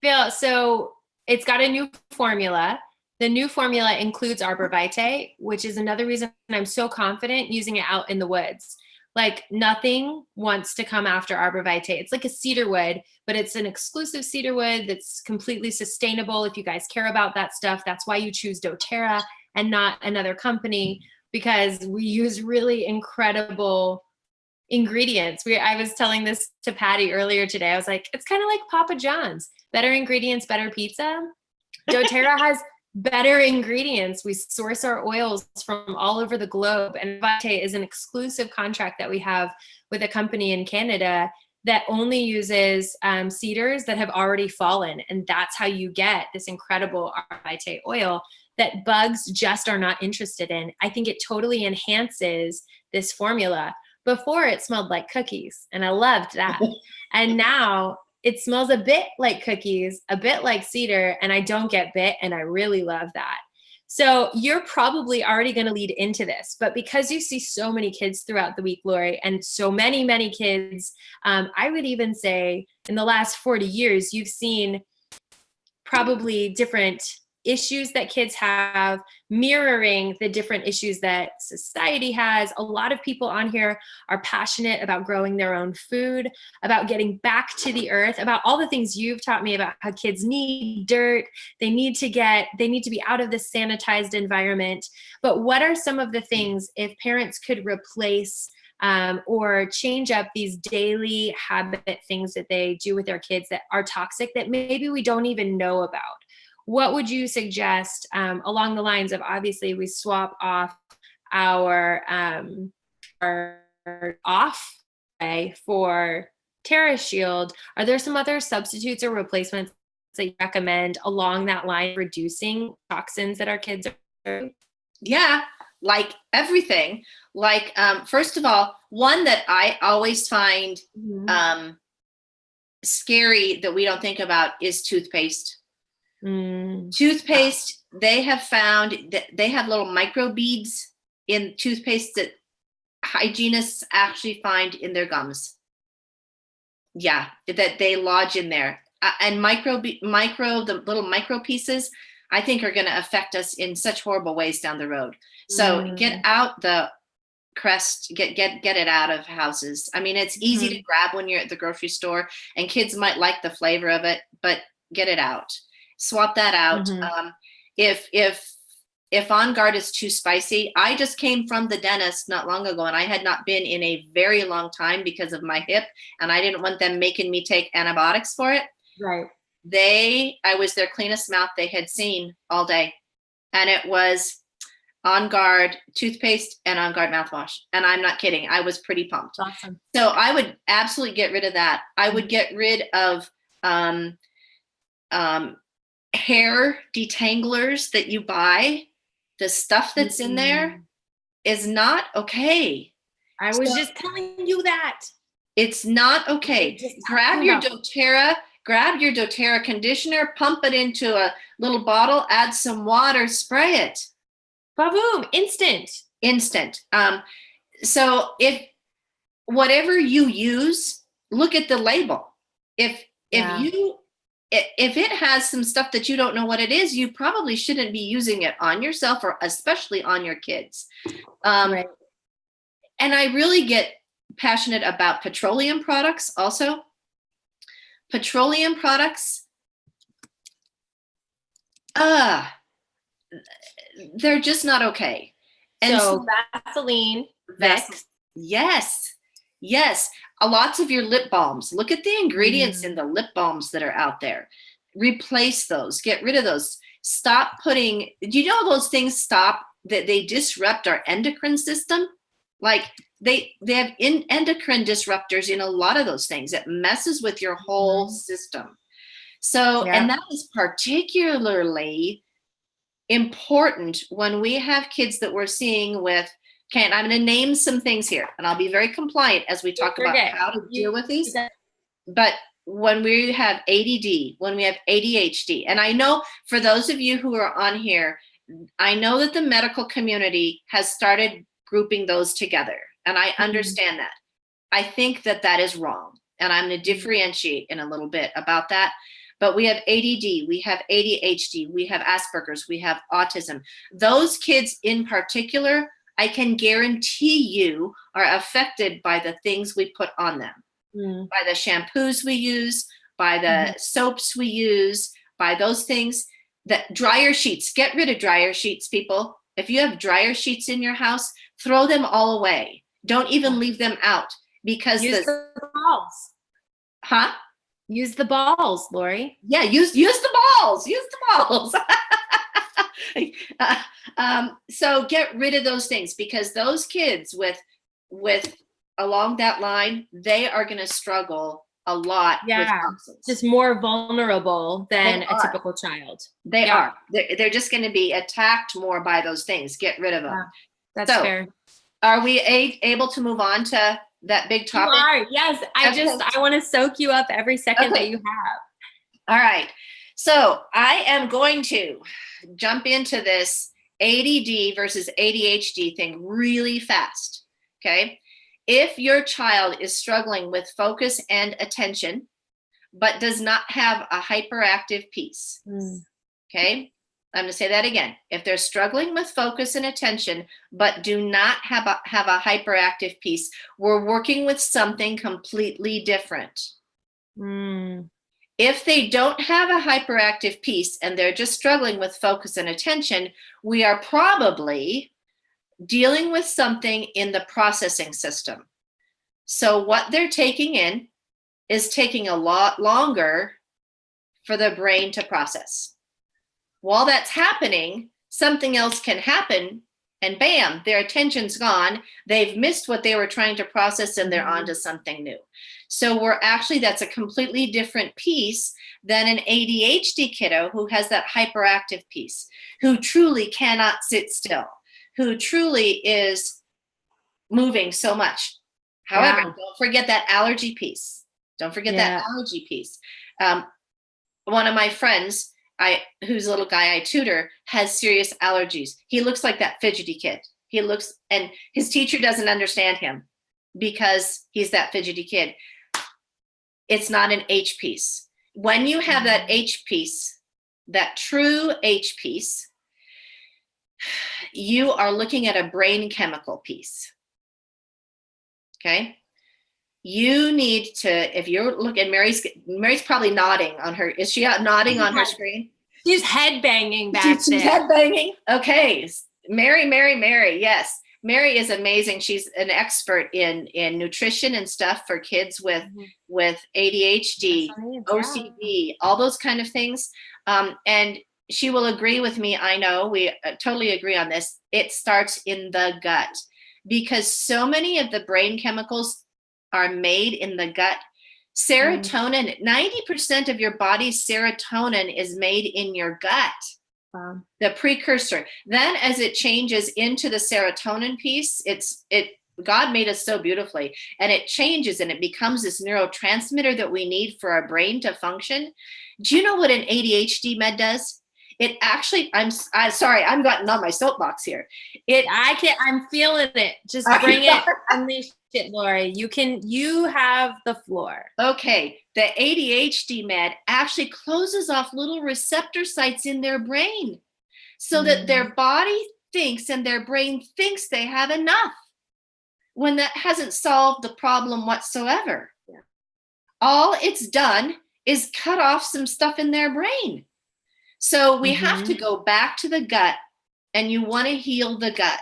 feel so it's got a new formula. The new formula includes arbor vitae, which is another reason I'm so confident using it out in the woods. Like nothing wants to come after arbor vitae. It's like a cedarwood, but it's an exclusive cedarwood that's completely sustainable. If you guys care about that stuff, that's why you choose doTERRA and not another company, because we use really incredible ingredients. I was telling this to Patty earlier today. I was like, it's kind of like Papa John's. Better ingredients, better pizza. doTERRA has better ingredients. We source our oils from all over the globe, and Vitae is an exclusive contract that we have with a company in Canada that only uses cedars that have already fallen, and that's how you get this incredible Vitae oil that bugs just are not interested in. I think it totally enhances this formula. Before it smelled like cookies, and I loved that. And now it smells a bit like cookies, a bit like cedar, and I don't get bit, and I really love that. So you're probably already going to lead into this, but because you see so many kids throughout the week, Lori, and so many, many kids, I would even say in the last 40 years, you've seen probably different issues that kids have mirroring the different issues that society has. A lot of people on here are passionate about growing their own food, about getting back to the earth, about all the things you've taught me about how kids need dirt. They need to be out of this sanitized environment. But what are some of the things, if parents could replace or change up these daily habit things that they do with their kids that are toxic that maybe we don't even know about? What would you suggest along the lines of, obviously we swap off our off way for Terra Shield? Are there some other substitutes or replacements that you recommend along that line, reducing toxins that our kids are? Yeah, like everything. Like, first of all, one that I always find scary that we don't think about is toothpaste. Toothpaste, they have found that they have little microbeads in toothpaste that hygienists actually find in their gums. Yeah, that they lodge in there. And the little micro pieces, I think are going to affect us in such horrible ways down the road. So get out the crest, get it out of houses. I mean, it's easy to grab when you're at the grocery store, and kids might like the flavor of it, but get it out. Swap that out. If On Guard is too spicy, I just came from the dentist not long ago, and I had not been in a very long time because of my hip, and I didn't want them making me take antibiotics for it. Right. I was their cleanest mouth they had seen all day, and it was On Guard toothpaste and On Guard mouthwash. And I'm not kidding. I was pretty pumped. Awesome. So I would absolutely get rid of that. I would get rid of hair detanglers that you buy. The stuff that's in there is not okay. I was just telling you that. It's not okay. Grab your doTERRA conditioner, pump it into a little bottle, add some water, spray it. Ba-boom, instant. So if whatever you use, look at the label. If it has some stuff that you don't know what it is, you probably shouldn't be using it on yourself or especially on your kids. Right. And I really get passionate about petroleum products also. Petroleum products, they're just not okay. And so Vaseline, Vicks. Yes. Lots of your lip balms. Look at the ingredients in the lip balms that are out there. Replace those. Get rid of those. Stop putting, do you know those things that they disrupt our endocrine system? Like they have endocrine disruptors in a lot of those things. It messes with your whole system. So, and that is particularly important when we have kids that we're seeing with, okay, and I'm going to name some things here, and I'll be very compliant as we talk about how to deal with these. But when we have ADD, when we have ADHD, and I know for those of you who are on here, I know that the medical community has started grouping those together, and I understand that. I think that is wrong, and I'm going to differentiate in a little bit about that. But we have ADD, we have ADHD, we have Asperger's, we have autism. Those kids in particular, I can guarantee you are affected by the things we put on them, by the shampoos we use, by the soaps we use, by those things. That dryer sheets, get rid of dryer sheets, people. If you have dryer sheets in your house, throw them all away. Don't even leave them out because use the balls. Huh? Use the balls, Lori. Yeah, use the balls. Use the balls. So get rid of those things because those kids with along that line, they are going to struggle a lot with toxins. Just more vulnerable than a typical child. They are. They're just going to be attacked more by those things. Get rid of them. Yeah, that's fair. Are we able to move on to that big topic? You are. Yes. I want to soak you up every second that you have. All right. So I am going to jump into this ADD versus ADHD thing really fast. Okay. If your child is struggling with focus and attention, but does not have a hyperactive piece. Okay. I'm going to say that again. If they're struggling with focus and attention, but do not have a hyperactive piece, we're working with something completely different. If they don't have a hyperactive piece and they're just struggling with focus and attention, we are probably dealing with something in the processing system. So what they're taking in is taking a lot longer for the brain to process. While that's happening, something else can happen and bam, their attention's gone. They've missed what they were trying to process and they're on to something new. So that's a completely different piece than an ADHD kiddo who has that hyperactive piece, who truly cannot sit still, who truly is moving so much. However, don't forget that allergy piece. One of my friends, who's a little guy I tutor, has serious allergies. He looks like that fidgety kid. And his teacher doesn't understand him because he's that fidgety kid. It's not an H piece. When you have that H piece, that true H piece, you are looking at a brain chemical piece. Okay? You need to, if you're looking, Mary's probably nodding on her. Is she out nodding on her screen? She's headbanging back there. She's headbanging. Okay. Mary. Yes. Mary is amazing. She's an expert in nutrition and stuff for kids with ADHD, OCD, all those kind of things. And she will agree with me. I know we totally agree on this. It starts in the gut, because so many of the brain chemicals are made in the gut. Serotonin, 90% of your body's serotonin is made in your gut. Wow. The precursor. Then as it changes into the serotonin piece, God made us so beautifully, and it changes and it becomes this neurotransmitter that we need for our brain to function. Do you know what an ADHD med does? It actually, I'm sorry, I'm gotten on my soapbox here. I'm feeling it. Just bring it, unleash it, Lori. You have the floor. Okay. The ADHD med actually closes off little receptor sites in their brain so that their body thinks and their brain thinks they have enough, when that hasn't solved the problem whatsoever. Yeah. All it's done is cut off some stuff in their brain. So we have to go back to the gut, and you want to heal the gut.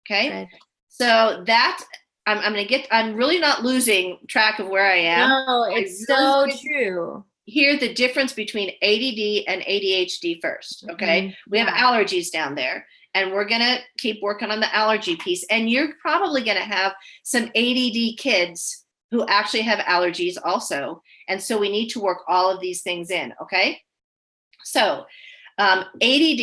Okay. Good. So that I'm really not losing track of where I am. No, it's so true. Hear the difference between ADD and ADHD first. Okay. We have allergies down there, and we're going to keep working on the allergy piece. And you're probably going to have some ADD kids who actually have allergies also. And so we need to work all of these things in. Okay. So ADD,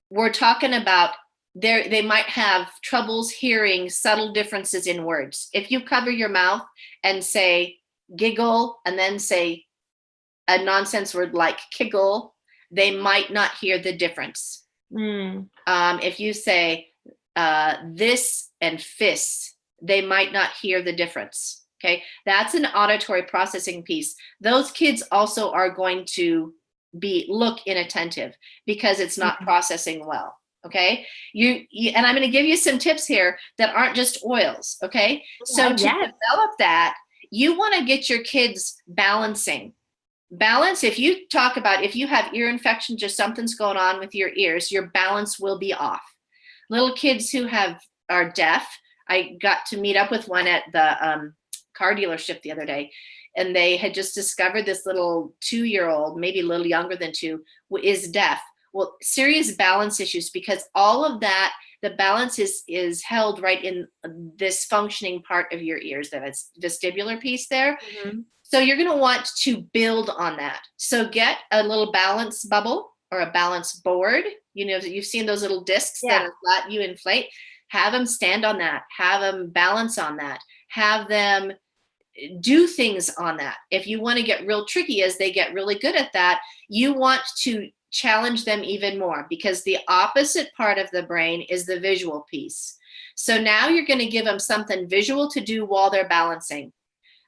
we're talking about they might have troubles hearing subtle differences in words. If you cover your mouth and say giggle and then say a nonsense word like kiggle, they might not hear the difference. If you say this and fists, they might not hear the difference. Okay, that's an auditory processing piece. Those kids also are going to look inattentive because it's not processing well. Okay, you and I'm going to give you some tips here that aren't just oils. Okay, so to develop that, you want to get your kids balancing. Balance, if you have ear infections or something's going on with your ears, your balance will be off. Little kids who are deaf, I got to meet up with one at the car dealership the other day, and they had just discovered this little 2-year-old, maybe a little younger than 2, is deaf. Well, serious balance issues, because all of that, the balance is held right in this functioning part of your ears, that it's vestibular piece there. So you're going to want to build on that. So get a little balance bubble or a balance board. You know, you've seen those little discs that are flat, you inflate. Have them stand on that. Have them balance on that. Have them do things on that. If you want to get real tricky, as they get really good at that, you want to challenge them even more, because the opposite part of the brain is the visual piece. So now you're going to give them something visual to do while they're balancing.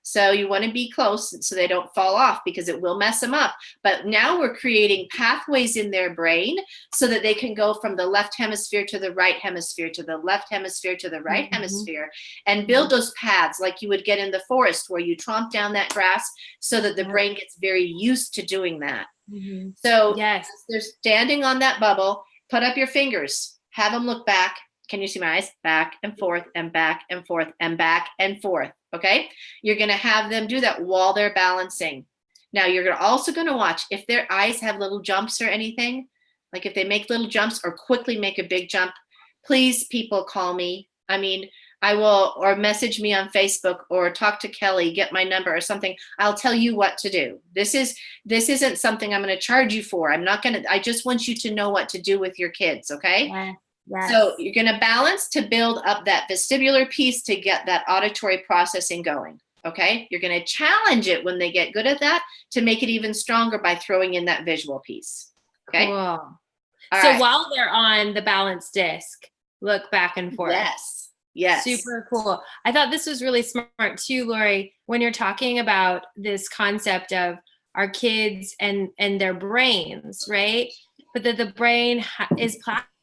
So you want to be close so they don't fall off, because it will mess them up. But now we're creating pathways in their brain so that they can go from the left hemisphere to the right hemisphere, to the left hemisphere to the right hemisphere, and build those paths like you would get in the forest, where you tromp down that grass so that the brain gets very used to doing that. So they're standing on that bubble, put up your fingers, have them look back. Can you see my eyes? Back and forth and back and forth and back and forth. Okay. You're going to have them do that while they're balancing. Now you're also going to watch if their eyes have little jumps or anything, like if they make little jumps or quickly make a big jump, please, people, call me. I mean, I will, or message me on Facebook, or talk to Kelly, get my number or something. I'll tell you what to do. This isn't something I'm going to charge you for. I just want you to know what to do with your kids. Okay. Yes. So you're going to balance to build up that vestibular piece to get that auditory processing going. Okay. You're going to challenge it when they get good at that to make it even stronger by throwing in that visual piece. Okay. Cool. So while they're on the balance disc, look back and forth. Yes. Super cool. I thought this was really smart too, Lori, when you're talking about this concept of our kids and their brains, right? But that the brain is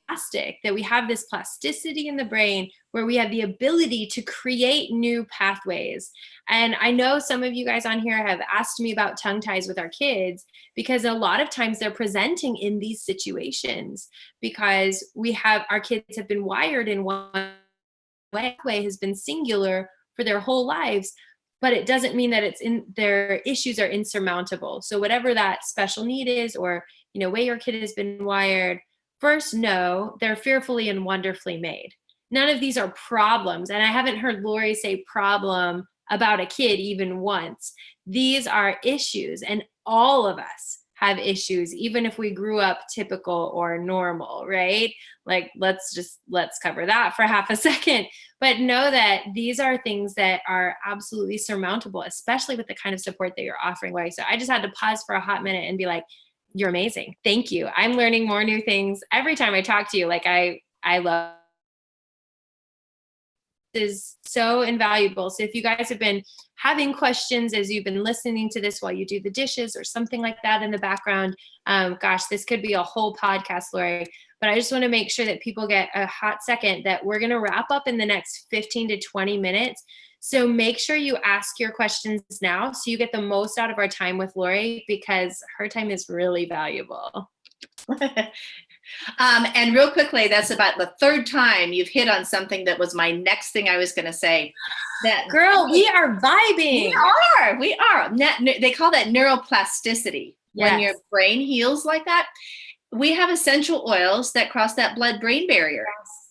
plastic, that we have this plasticity in the brain where we have the ability to create new pathways. And I know some of you guys on here have asked me about tongue ties with our kids, because a lot of times they're presenting in these situations because our kids have been wired in one way, has been singular for their whole lives, but it doesn't mean that their issues are insurmountable. So whatever that special need is, or way your kid has been wired. First, no, they're fearfully and wonderfully made. None of these are problems. And I haven't heard Lori say problem about a kid even once. These are issues, and all of us have issues, even if we grew up typical or normal, right? Like, let's cover that for half a second. But know that these are things that are absolutely surmountable, especially with the kind of support that you're offering, Lori. So I just had to pause for a hot minute and be like, you're amazing. Thank you. I'm learning more new things every time I talk to you. Like, I love is so invaluable. So if you guys have been having questions as you've been listening to this while you do the dishes or something like that in the background, gosh, this could be a whole podcast, Lori. But I just want to make sure that people get a hot second that we're going to wrap up in the next 15 to 20 minutes. So make sure you ask your questions now so you get the most out of our time with Lori, because her time is really valuable. And real quickly, that's about the third time you've hit on something that was my next thing I was going to say. That girl, we are vibing. We are. They call that neuroplasticity. Yes. When your brain heals like that. We have essential oils that cross that blood-brain barrier.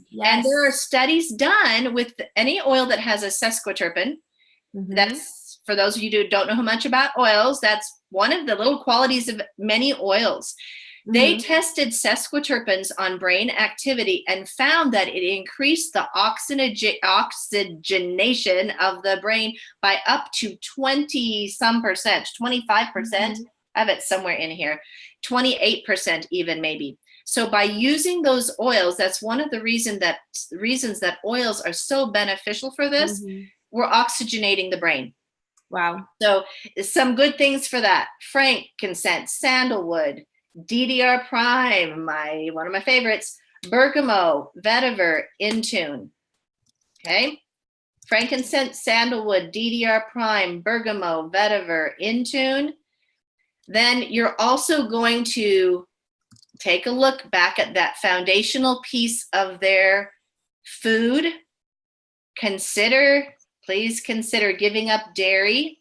Yes. And there are studies done with any oil that has a sesquiterpene. Mm-hmm. That's, for those of you who don't know much about oils, that's one of the little qualities of many oils. They tested sesquiterpenes on brain activity and found that it increased the oxygenation of the brain by up to 20-some%, 25%. I have it somewhere in here, 28% even maybe. So by using those oils, that's one of the reasons that oils are so beneficial for this. We're oxygenating the brain. Wow. So some good things for that: frankincense, sandalwood, DDR prime, one of my favorites, bergamot, vetiver, intune. Okay, frankincense, sandalwood, DDR prime, bergamot, vetiver, intune. Then you're also going to take a look back at that foundational piece of their food. Please consider giving up dairy.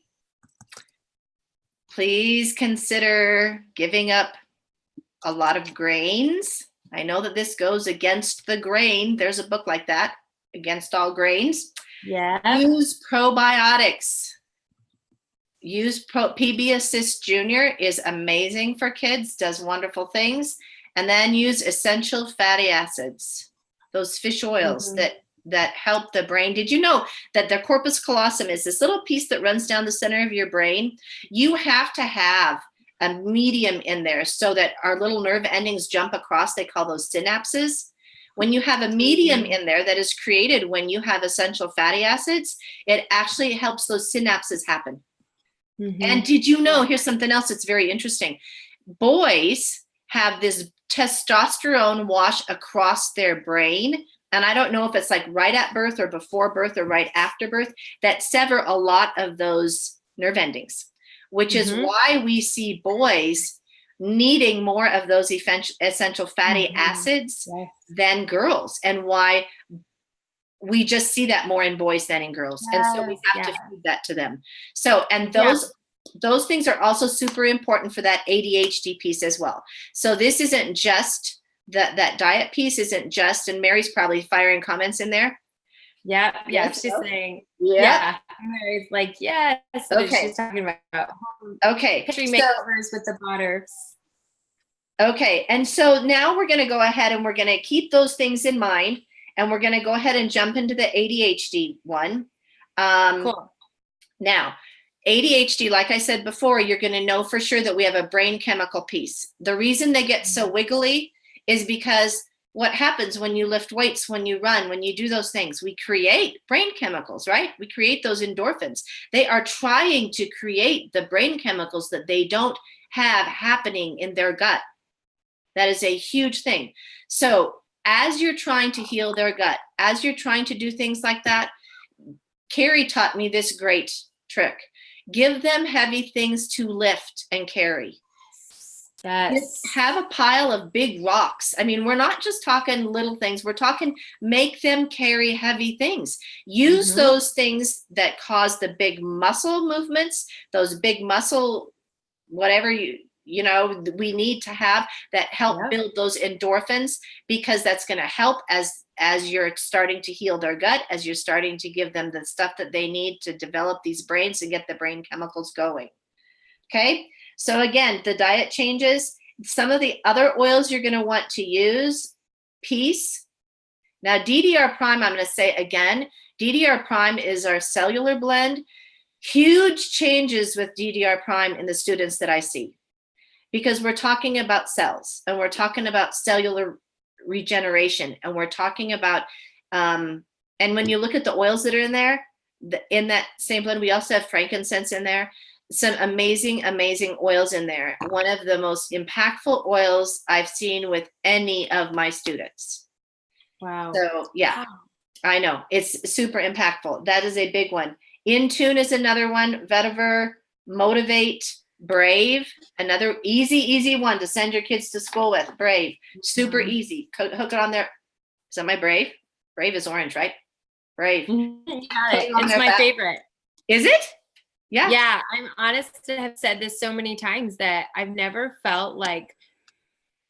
Please consider giving up a lot of grains. I know that this goes against the grain. There's a book like that, Against All Grains. Yeah. Use probiotics. Use PB Assist Junior is amazing for kids, does wonderful things. And then use essential fatty acids, those fish oils that help the brain. Did you know that the corpus callosum is this little piece that runs down the center of your brain? You have to have a medium in there so that our little nerve endings jump across. They call those synapses. When you have a medium in there that is created when you have essential fatty acids, it actually helps those synapses happen. And did you know, here's something else that's very interesting. Boys have this testosterone wash across their brain. And I don't know if it's like right at birth or before birth or right after birth, that sever a lot of those nerve endings, which is why we see boys needing more of those essential fatty acids than girls, and why we just see that more in boys than in girls. And so we have to feed that to them. So, and those things are also super important for that ADHD piece as well. So this isn't just that diet piece isn't just, and Mary's probably firing comments in there. Yeah. She's saying, Mary's like, yes. Okay. She's talking about pantry makeovers with the daughters. Okay. And so now we're going to go ahead and we're going to keep those things in mind, and we're going to go ahead and jump into the ADHD one. Cool. Now, ADHD, like I said before, you're going to know for sure that we have a brain chemical piece. The reason they get so wiggly is because what happens when you lift weights, when you run, when you do those things, we create brain chemicals, right? We create those endorphins. They are trying to create the brain chemicals that they don't have happening in their gut. That is a huge thing. So as you're trying to heal their gut, as you're trying to do things like that, Carrie taught me this great trick. Give them heavy things to lift and carry. Yes. Have a pile of big rocks. I mean, we're not just talking little things. We're talking make them carry heavy things. Use those things that cause the big muscle movements, those big muscle, whatever we need to have that help build those endorphins, because that's going to help as you're starting to heal their gut, as you're starting to give them the stuff that they need to develop these brains and get the brain chemicals going. Okay, so again, the diet changes. Some of the other oils you're going to want to use, peace. Now, DDR prime, I'm going to say again, DDR prime is our cellular blend. Huge changes with DDR prime in the students that I see, because we're talking about cells, and we're talking about cellular regeneration, and we're talking about, and when you look at the oils that are in there, in that same blend, we also have frankincense in there. Some amazing, amazing oils in there. One of the most impactful oils I've seen with any of my students. Wow. So yeah, wow. I know, it's super impactful. That is a big one. In Tune is another one. Vetiver, Motivate, Brave, another easy one to send your kids to school with. Brave, super easy. Hook it on there. Is that my Brave? Brave is orange, right? Brave. It's my favorite. Is it? Yeah. Yeah, I'm honest to have said this so many times that I've never felt like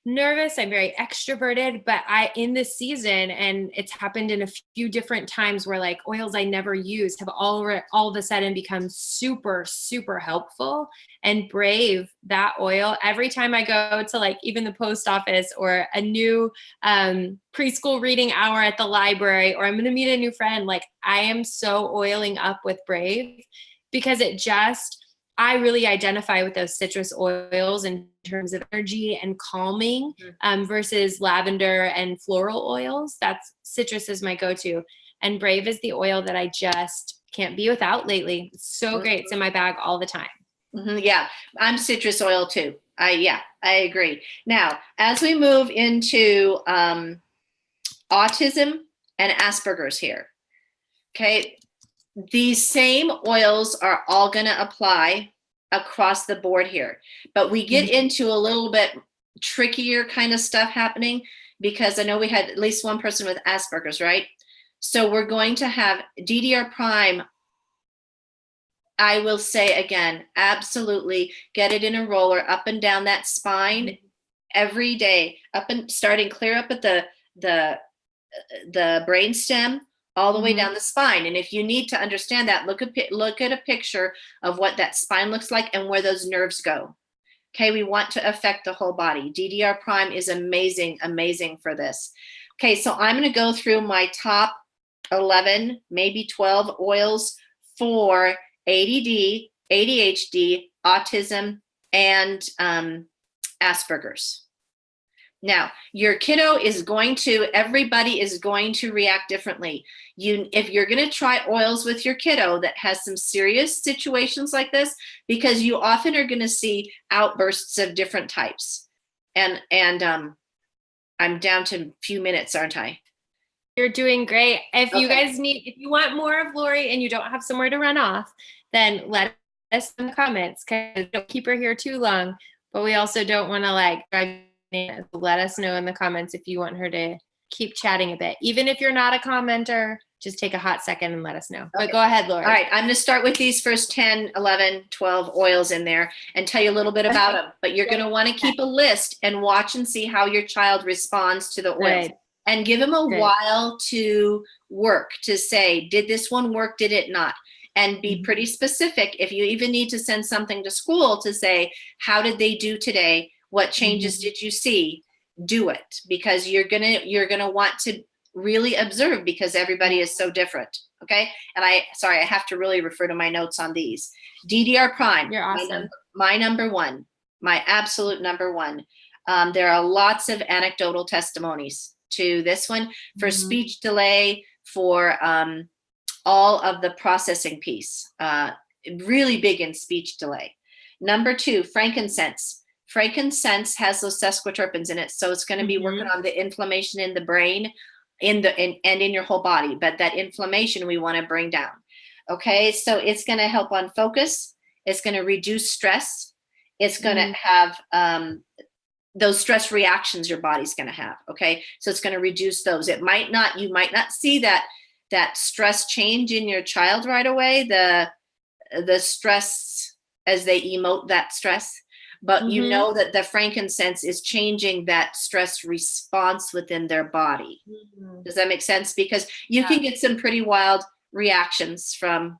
nervous. I'm very extroverted, but in this season, and it's happened in a few different times where like oils I never used have all of a sudden become super, super helpful. And Brave, that oil, every time I go to like even the post office or a new preschool reading hour at the library, or I'm going to meet a new friend, like I am so oiling up with Brave, because I really identify with those citrus oils in terms of energy and calming versus lavender and floral oils. Citrus is my go-to. And Brave is the oil that I just can't be without lately. It's so great. It's in my bag all the time. Yeah, I'm citrus oil too. I agree. Now, as we move into autism and Asperger's here, okay, these same oils are all going to apply across the board here, but we get into a little bit trickier kind of stuff happening, because I know we had at least one person with Asperger's, right? So we're going to have DDR prime. I will say again, absolutely get it in a roller up and down that spine every day, starting clear up at the brain stem, all the way down the spine. And if you need to understand that, look at a picture of what that spine looks like and where those nerves go. Okay, we want to affect the whole body. DDR prime is amazing, amazing for this. Okay, so I'm going to go through my top 11, maybe 12 oils for ADD, ADHD, autism, and Asperger's. Now, your kiddo everybody is going to react differently. If you're going to try oils with your kiddo that has some serious situations like this, because you often are going to see outbursts of different types. And I'm down to a few minutes, aren't I? You're doing great. If you want more of Lori and you don't have somewhere to run off, then let us know in the comments, because don't keep her here too long. But we also don't want to drive. Let us know in the comments if you want her to keep chatting a bit. Even if you're not a commenter, just take a hot second and let us know. But go ahead, Lori. All right, I'm going to start with these first 10, 11, 12 oils in there and tell you a little bit about them. But you're going to want to keep a list and watch and see how your child responds to the oils. Good. And give them a while to work, to say, did this one work, did it not? And be pretty specific. If you even need to send something to school to say, how did they do today? What changes did you see? Do it, because you're gonna want to really observe, because everybody is so different. Okay, and I have to really refer to my notes on these. DDR prime. You're awesome. My number one, my absolute number one. There are lots of anecdotal testimonies to this one for speech delay, for all of the processing piece. Really big in speech delay. Number two, frankincense. Frankincense has those sesquiterpenes in it, so it's going to be working on the inflammation in the brain, and in your whole body. But that inflammation we want to bring down. Okay, so it's going to help on focus. It's going to reduce stress. It's going to have those stress reactions your body's going to have. Okay, so it's going to reduce those. You might not see that stress change in your child right away. The stress as they emote that stress. but you know that the frankincense is changing that stress response within their body. Does that make sense? Because you can get some pretty wild reactions from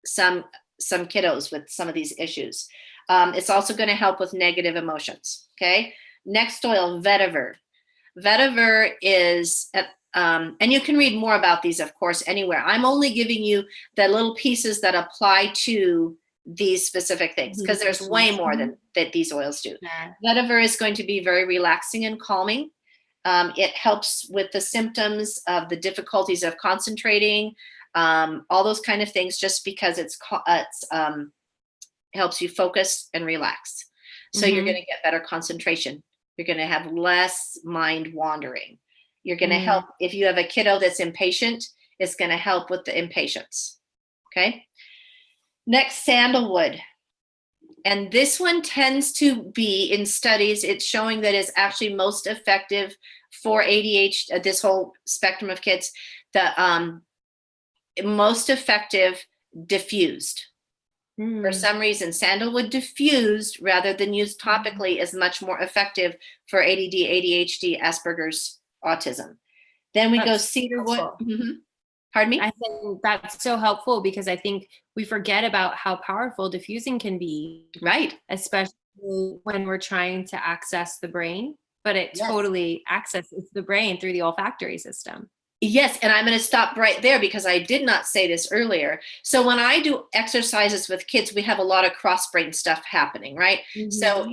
some kiddos with some of these issues. It's also going to help with negative emotions. Okay. Next oil, vetiver. Vetiver is, and you can read more about these, of course, anywhere. I'm only giving you the little pieces that apply to these specific things, because there's way more than that these oils do. Vetiver is going to be very relaxing and calming. It helps with the symptoms of the difficulties of concentrating, all those kind of things, just because it's helps you focus and relax. So you're going to get better concentration. You're going to have less mind wandering. You're going to help if you have a kiddo that's impatient. It's going to help with the impatience. Okay. Next, sandalwood. And this one tends to be, in studies, it's showing that it's actually most effective for ADHD, this whole spectrum of kids, the most effective diffused. For some reason, sandalwood diffused rather than used topically is much more effective for ADD, ADHD, Asperger's, autism. Then we go cedarwood. Pardon me? I think that's so helpful, because I think we forget about how powerful diffusing can be. Right. Especially when we're trying to access the brain, but it totally accesses the brain through the olfactory system. Yes, and I'm going to stop right there, because I did not say this earlier. So when I do exercises with kids, we have a lot of cross brain stuff happening, right? So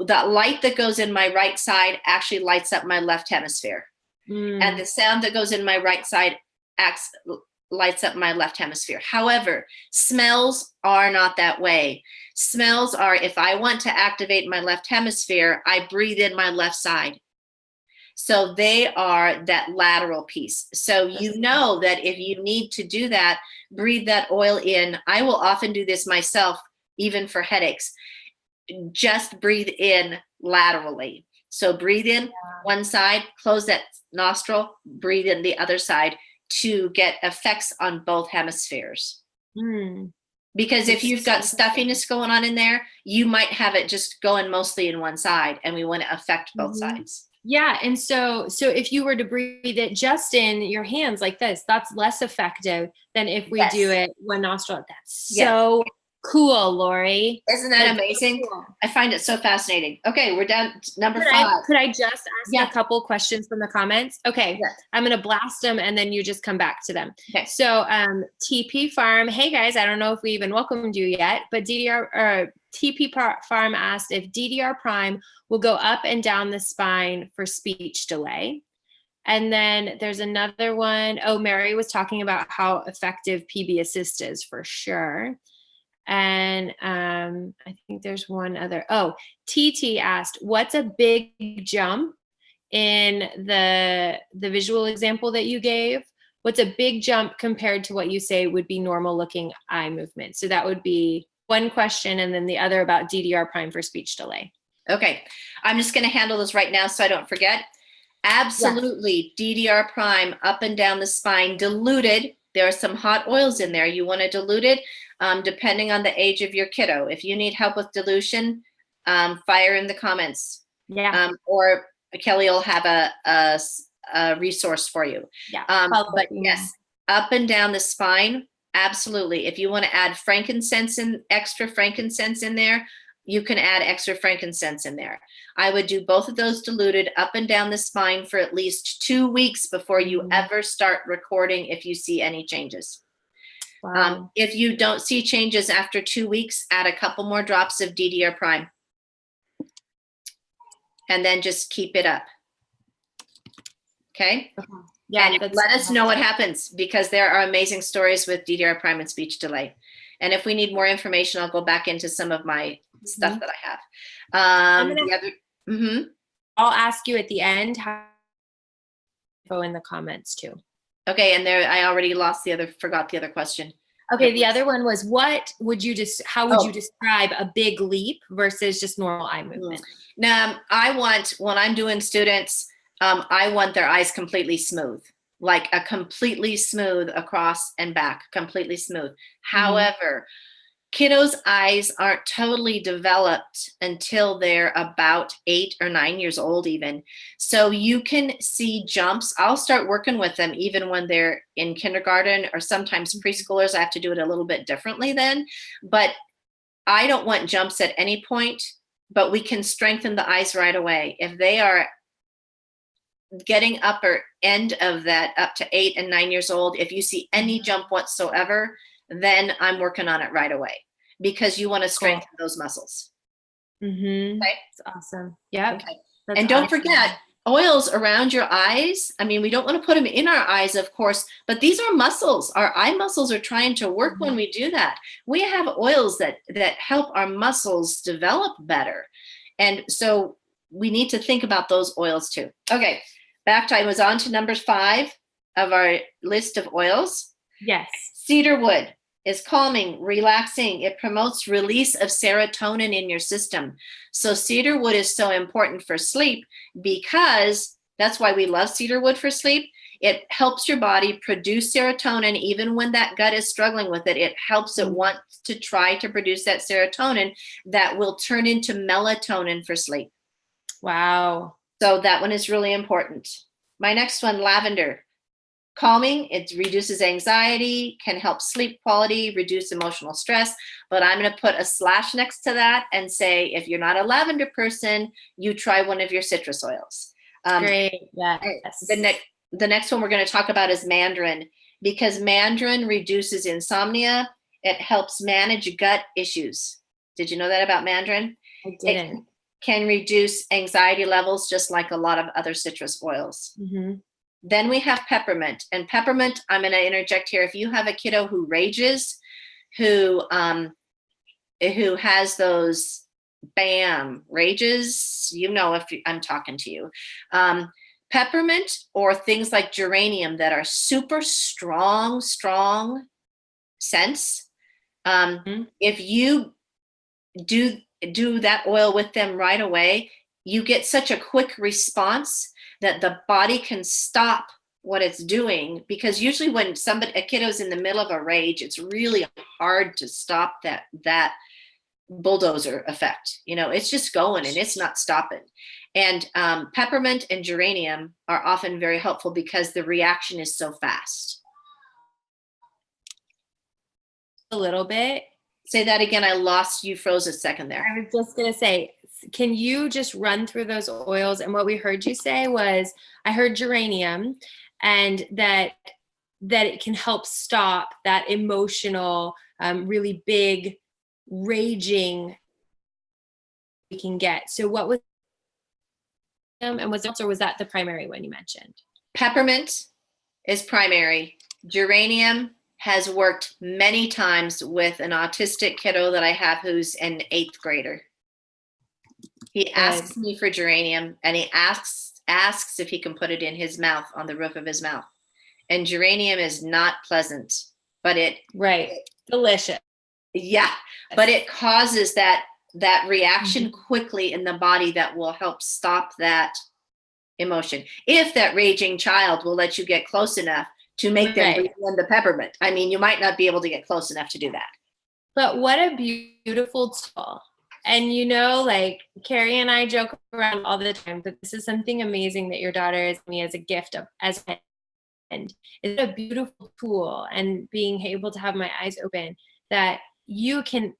that light that goes in my right side actually lights up my left hemisphere. And the sound that goes in my right side lights up my left hemisphere. However, smells are not that way. Smells are, if I want to activate my left hemisphere, I breathe in my left side. So they are that lateral piece. So you know that if you need to do that, breathe that oil in. I will often do this myself, even for headaches. Just breathe in laterally. So breathe in one side, close that nostril, breathe in the other side to get effects on both hemispheres. Because if you've got stuffiness going on in there, you might have it just going mostly in one side, and we want to affect both sides. Yeah. And so if you were to breathe it just in your hands like this, that's less effective than if we do it one nostril. That's so cool, Lori. Isn't that amazing? So cool. I find it so fascinating. Okay, we're down to number 5. Could I just ask a couple questions from the comments? Okay, I'm going to blast them, and then you just come back to them. Okay. So TP Farm, hey guys, I don't know if we even welcomed you yet, but TP Farm asked if DDR Prime will go up and down the spine for speech delay. And then there's another one. Oh, Mary was talking about how effective PB Assist is for sure. And I think there's one other. Oh, TT asked, what's a big jump in the visual example that you gave? What's a big jump compared to what you say would be normal looking eye movement? So that would be one question, and then the other about DDR Prime for speech delay. Okay, I'm just going to handle this right now so I don't forget. Absolutely, DDR Prime up and down the spine, diluted. There are some hot oils in there. You want to dilute it depending on the age of your kiddo. If you need help with dilution, fire in the comments. Or Kelly will have a resource for you. But yes, up and down the spine, absolutely. If you want to add extra frankincense in there, you can add extra frankincense in there. I would do both of those diluted up and down the spine for at least 2 weeks before you ever start recording if you see any changes. Wow. If you don't see changes after 2 weeks, add a couple more drops of DDR Prime. And then just keep it up. Okay? Yeah. And let us know what happens, because there are amazing stories with DDR Prime and speech delay. And if we need more information, I'll go back into some of my stuff that I have. I'll ask you at the end how info in the comments too. Okay, and there I already forgot the other question. Okay, the other one was, how would you describe a big leap versus just normal eye movement? Now, when I'm doing students, I want their eyes completely smooth, like a completely smooth across and back, completely smooth. However, Kiddos' eyes aren't totally developed until they're about 8 or 9 years old even. So you can see jumps. I'll start working with them even when they're in kindergarten, or sometimes preschoolers. I have to do it a little bit differently then. But I don't want jumps at any point, but we can strengthen the eyes right away. If they are getting upper end of that, up to 8 and 9 years old, if you see any jump whatsoever, then I'm working on it right away, because you want to strengthen those muscles. Mm-hmm. Okay. That's awesome. Yep. Okay. That's And don't awesome. forget, oils around your eyes. I mean, we don't want to put them in our eyes, of course, but these are muscles. Our eye muscles are trying to work when we do that. We have oils that help our muscles develop better. And so we need to think about those oils too. Okay, back to, I was on to number 5 of our list of oils. Yes. Cedar wood is calming, relaxing. It promotes release of serotonin in your system. So cedar wood is so important for sleep, because that's why we love cedar wood for sleep. It helps your body produce serotonin even when that gut is struggling with it. It helps it want to try to produce that serotonin that will turn into melatonin for sleep. Wow. So that one is really important. My next one, lavender. Calming, it reduces anxiety, can help sleep quality, reduce emotional stress. But I'm going to put a slash next to that and say, if you're not a lavender person, you try one of your citrus oils. Great. Yes. The next one we're going to talk about is mandarin, because mandarin reduces insomnia. It helps manage gut issues. Did you know that about mandarin? I didn't. It can reduce anxiety levels, just like a lot of other citrus oils. Mm-hmm. Then we have peppermint. And peppermint, I'm going to interject here. If you have a kiddo who rages, who has those rages, you know, if I'm talking to you. Peppermint, or things like geranium that are super strong scents. If you do that oil with them right away, you get such a quick response that the body can stop what it's doing. Because usually when a kiddo's in the middle of a rage, it's really hard to stop that bulldozer effect. You know, it's just going and it's not stopping. And peppermint and geranium are often very helpful because the reaction is so fast. A little bit. Say that again. I lost you, froze a second there. I was just going to say, can you just run through those oils? And what we heard you say was, I heard geranium, and that it can help stop that emotional, really big raging we can get. So what was, and was that the primary one you mentioned? Peppermint is primary. Geranium has worked many times with an autistic kiddo that I have who's an 8th grader. He asks me for geranium, and he asks if he can put it in his mouth, on the roof of his mouth. And geranium is not pleasant, but delicious. Yeah, but it causes that reaction quickly in the body that will help stop that emotion. If that raging child will let you get close enough to make them breathe in the peppermint. I mean, you might not be able to get close enough to do that. But what a beautiful tool. And you know, like Carrie and I joke around all the time that this is something amazing that your daughter is me as a gift of, and it's a beautiful tool. And being able to have my eyes open, that you can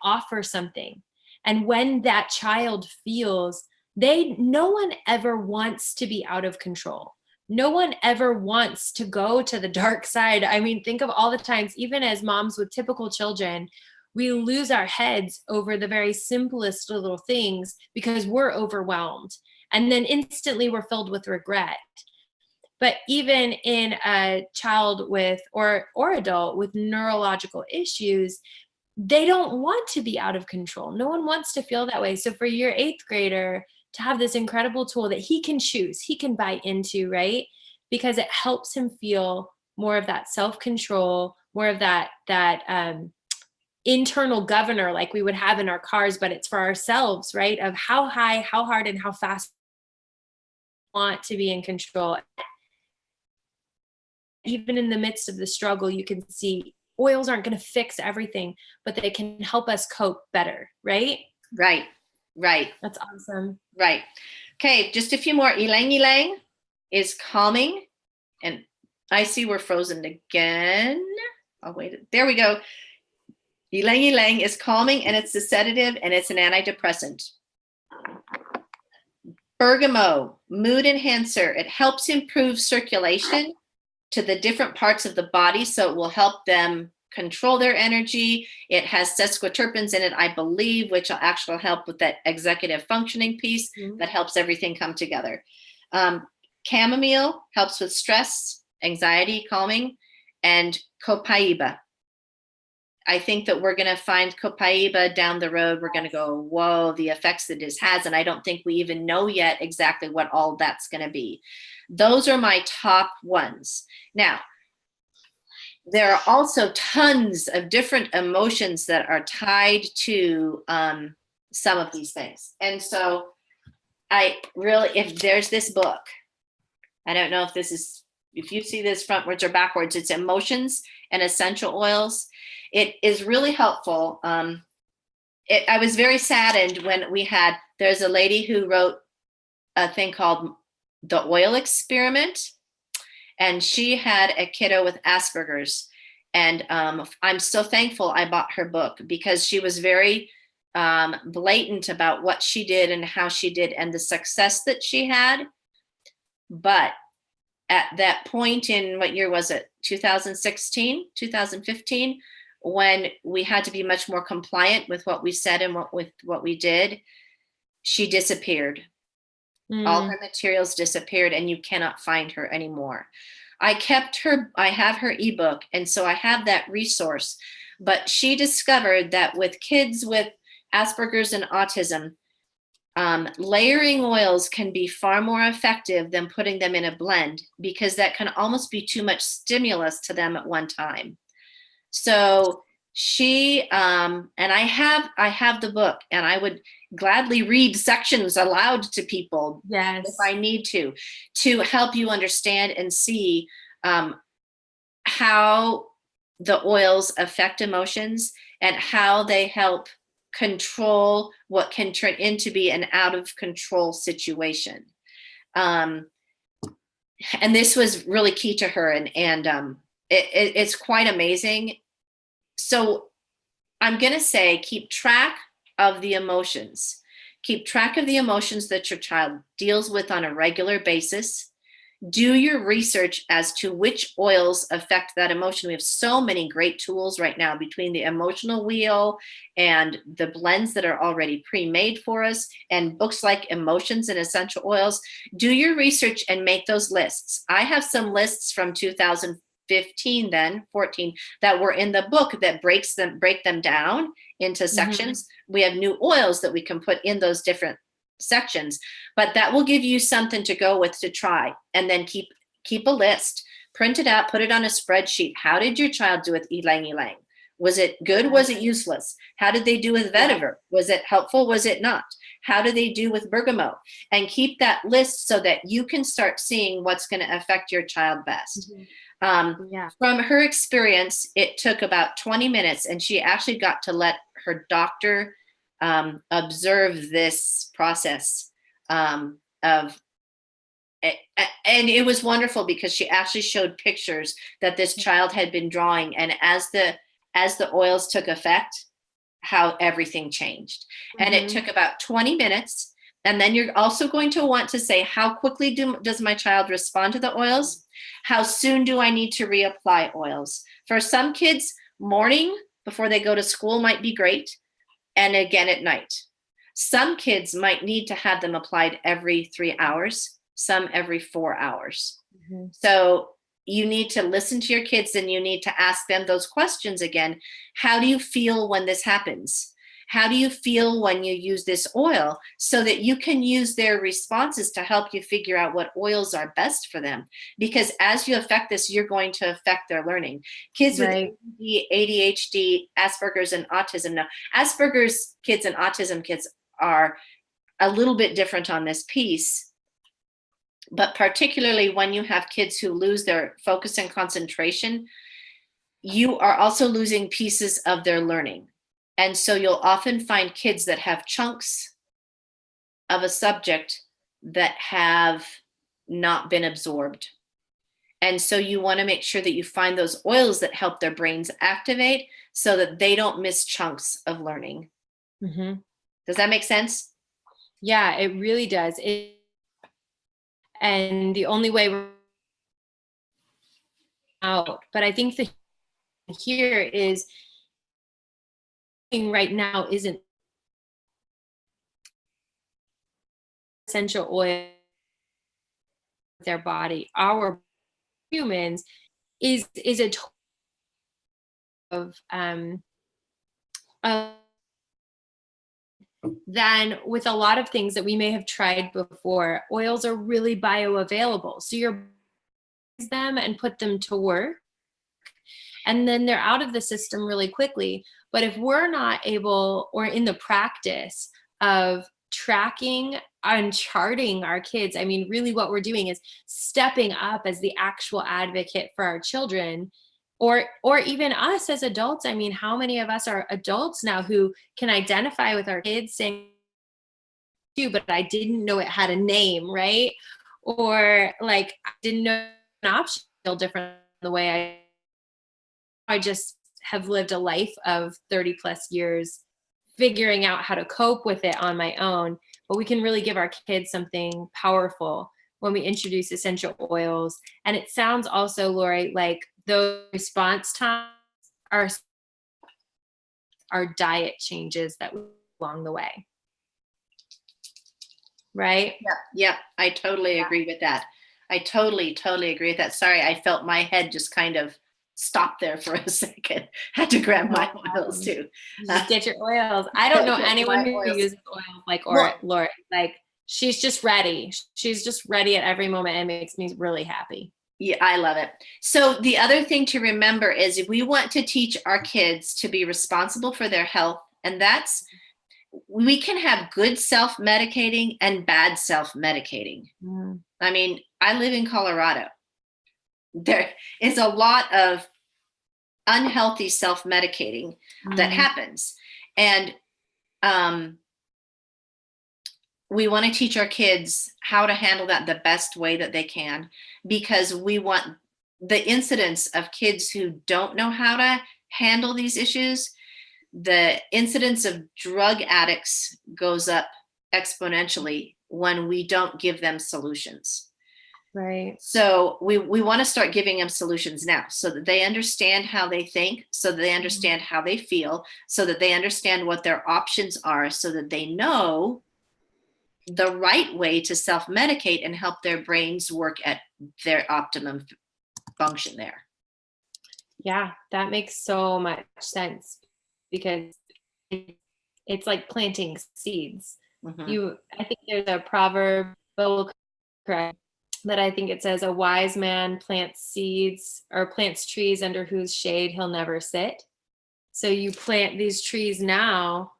offer something. And when that child feels, no one ever wants to be out of control. No one ever wants to go to the dark side. I mean, think of all the times, even as moms with typical children, we lose our heads over the very simplest little things because we're overwhelmed. And then instantly we're filled with regret. But even in a child with, or adult with neurological issues, they don't want to be out of control. No one wants to feel that way. So for your 8th grader to have this incredible tool that he can choose, he can buy into, right? Because it helps him feel more of that self-control, more of that internal governor like we would have in our cars, but it's for ourselves, right? Of how high, how hard, and how fast we want to be in control. Even in the midst of the struggle, you can see oils aren't going to fix everything, but they can help us cope better, right? Right. That's awesome. Right. Okay, just a few more. Ylang ylang is calming. And I see we're frozen again. I'll wait. There we go. Ylang ylang is calming, and it's a sedative, and it's an antidepressant. Bergamot, mood enhancer. It helps improve circulation to the different parts of the body, so it will help them control their energy. It has sesquiterpenes in it, I believe, which will actually help with that executive functioning piece that helps everything come together. Chamomile helps with stress, anxiety, calming, and copaiba. I think that we're going to find copaiba down the road. We're going to go, whoa, the effects that this has. And I don't think we even know yet exactly what all that's going to be. Those are my top ones. Now, there are also tons of different emotions that are tied to some of these things. And so I really, if there's this book, I don't know if you see this frontwards or backwards, it's Emotions and Essential Oils. It is really helpful. I was very saddened when there's a lady who wrote a thing called The Oil Experiment, and she had a kiddo with Asperger's. And I'm so thankful I bought her book, because she was very blatant about what she did and how she did and the success that she had. But at that point in, what year was it? 2016, 2015, when we had to be much more compliant with what we said and what we did, she disappeared. All her materials disappeared, and you cannot find her anymore. I have her ebook, and so I have that resource. But she discovered that with kids with Asperger's and autism, layering oils can be far more effective than putting them in a blend, because that can almost be too much stimulus to them at one time. So she and I have the book, and I would gladly read sections aloud to people if I need to help you understand and see how the oils affect emotions and how they help control what can turn into be an out of control situation. And this was really key to her, and it's quite amazing. So I'm going to say, keep track of the emotions. Keep track of the emotions that your child deals with on a regular basis. Do your research as to which oils affect that emotion. We have so many great tools right now, between the emotional wheel and the blends that are already pre-made for us, and books like Emotions and Essential Oils. Do your research and make those lists. I have some lists from 2015, 14, that were in the book that break them down into sections. We have new oils that we can put in those different sections, but that will give you something to go with to try. And then keep a list, print it out, put it on a spreadsheet. How did your child do with ylang ylang? Was it good? Was it useless? How did they do with vetiver? Was it helpful? Was it not? How do they do with bergamot? And keep that list so that you can start seeing what's going to affect your child best. From her experience, it took about 20 minutes, and she actually got to let her doctor observe this process and it was wonderful, because she actually showed pictures that this child had been drawing, and as the oils took effect, how everything changed. And it took about 20 minutes. And then you're also going to want to say, how quickly does my child respond to the oils? How soon do I need to reapply oils? For some kids, morning before they go to school might be great, and again at night. Some kids might need to have them applied every 3 hours, some every 4 hours. So you need to listen to your kids, and you need to ask them those questions again. How do you feel when this happens? How do you feel when you use this oil? So that you can use their responses to help you figure out what oils are best for them. Because as you affect this, you're going to affect their learning. Kids with ADHD, Asperger's, and autism. Now, Asperger's kids and autism kids are a little bit different on this piece. But particularly when you have kids who lose their focus and concentration, you are also losing pieces of their learning. And so you'll often find kids that have chunks of a subject that have not been absorbed. And so you want to make sure that you find those oils that help their brains activate so that they don't miss chunks of learning. Mm-hmm. Does that make sense? Yeah, it really does. And the only way we're out, but I think the here is right now isn't essential oil their body. Our humans is a of than with a lot of things that we may have tried before. Oils are really bioavailable, so you're them and put them to work, and then they're out of the system really quickly. But if we're not able or in the practice of tracking and charting our kids, I mean, really what we're doing is stepping up as the actual advocate for our children, or even us as adults. I mean, how many of us are adults now who can identify with our kids saying, but I didn't know it had a name, right? Or like, I didn't know an option feel different the way I just have lived a life of 30 plus years figuring out how to cope with it on my own. But we can really give our kids something powerful when we introduce essential oils. And it sounds also, Lori, like those response times are our diet changes that along the way. Right? Yeah, I totally agree with that. I totally agree with that. Sorry, I felt my head just kind of stop there for a second. Had to grab my oils too. Just get your oils. I don't know anyone who uses oils like Lori. Like, she's just ready. She's just ready at every moment, and it makes me really happy. Yeah, I love it. So the other thing to remember is if we want to teach our kids to be responsible for their health, and that's, we can have good self-medicating and bad self-medicating. I mean, I live in Colorado. There is a lot of unhealthy self-medicating that happens. And we want to teach our kids how to handle that the best way that they can, because we want the incidence of kids who don't know how to handle these issues. The incidence of drug addicts goes up exponentially when we don't give them solutions. Right. So we want to start giving them solutions now so that they understand how they think, so that they understand how they feel, so that they understand what their options are, so that they know the right way to self-medicate and help their brains work at their optimum function there. Yeah, that makes so much sense, because it's like planting seeds. I think there's a proverb, but I think it says a wise man plants seeds or plants trees under whose shade he'll never sit. So you plant these trees now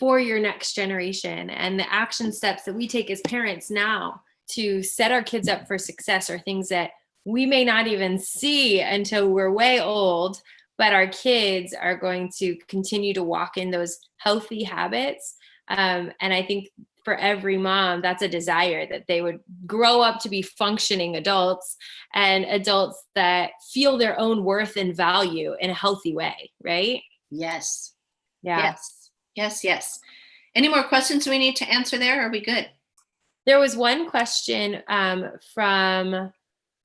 for your next generation, and the action steps that we take as parents now to set our kids up for success are things that we may not even see until we're way old, but our kids are going to continue to walk in those healthy habits. And I think for every mom, that's a desire, that they would grow up to be functioning adults, and adults that feel their own worth and value in a healthy way, right? Yes. Yeah. Yes. Any more questions we need to answer there? Are we good? There was one question from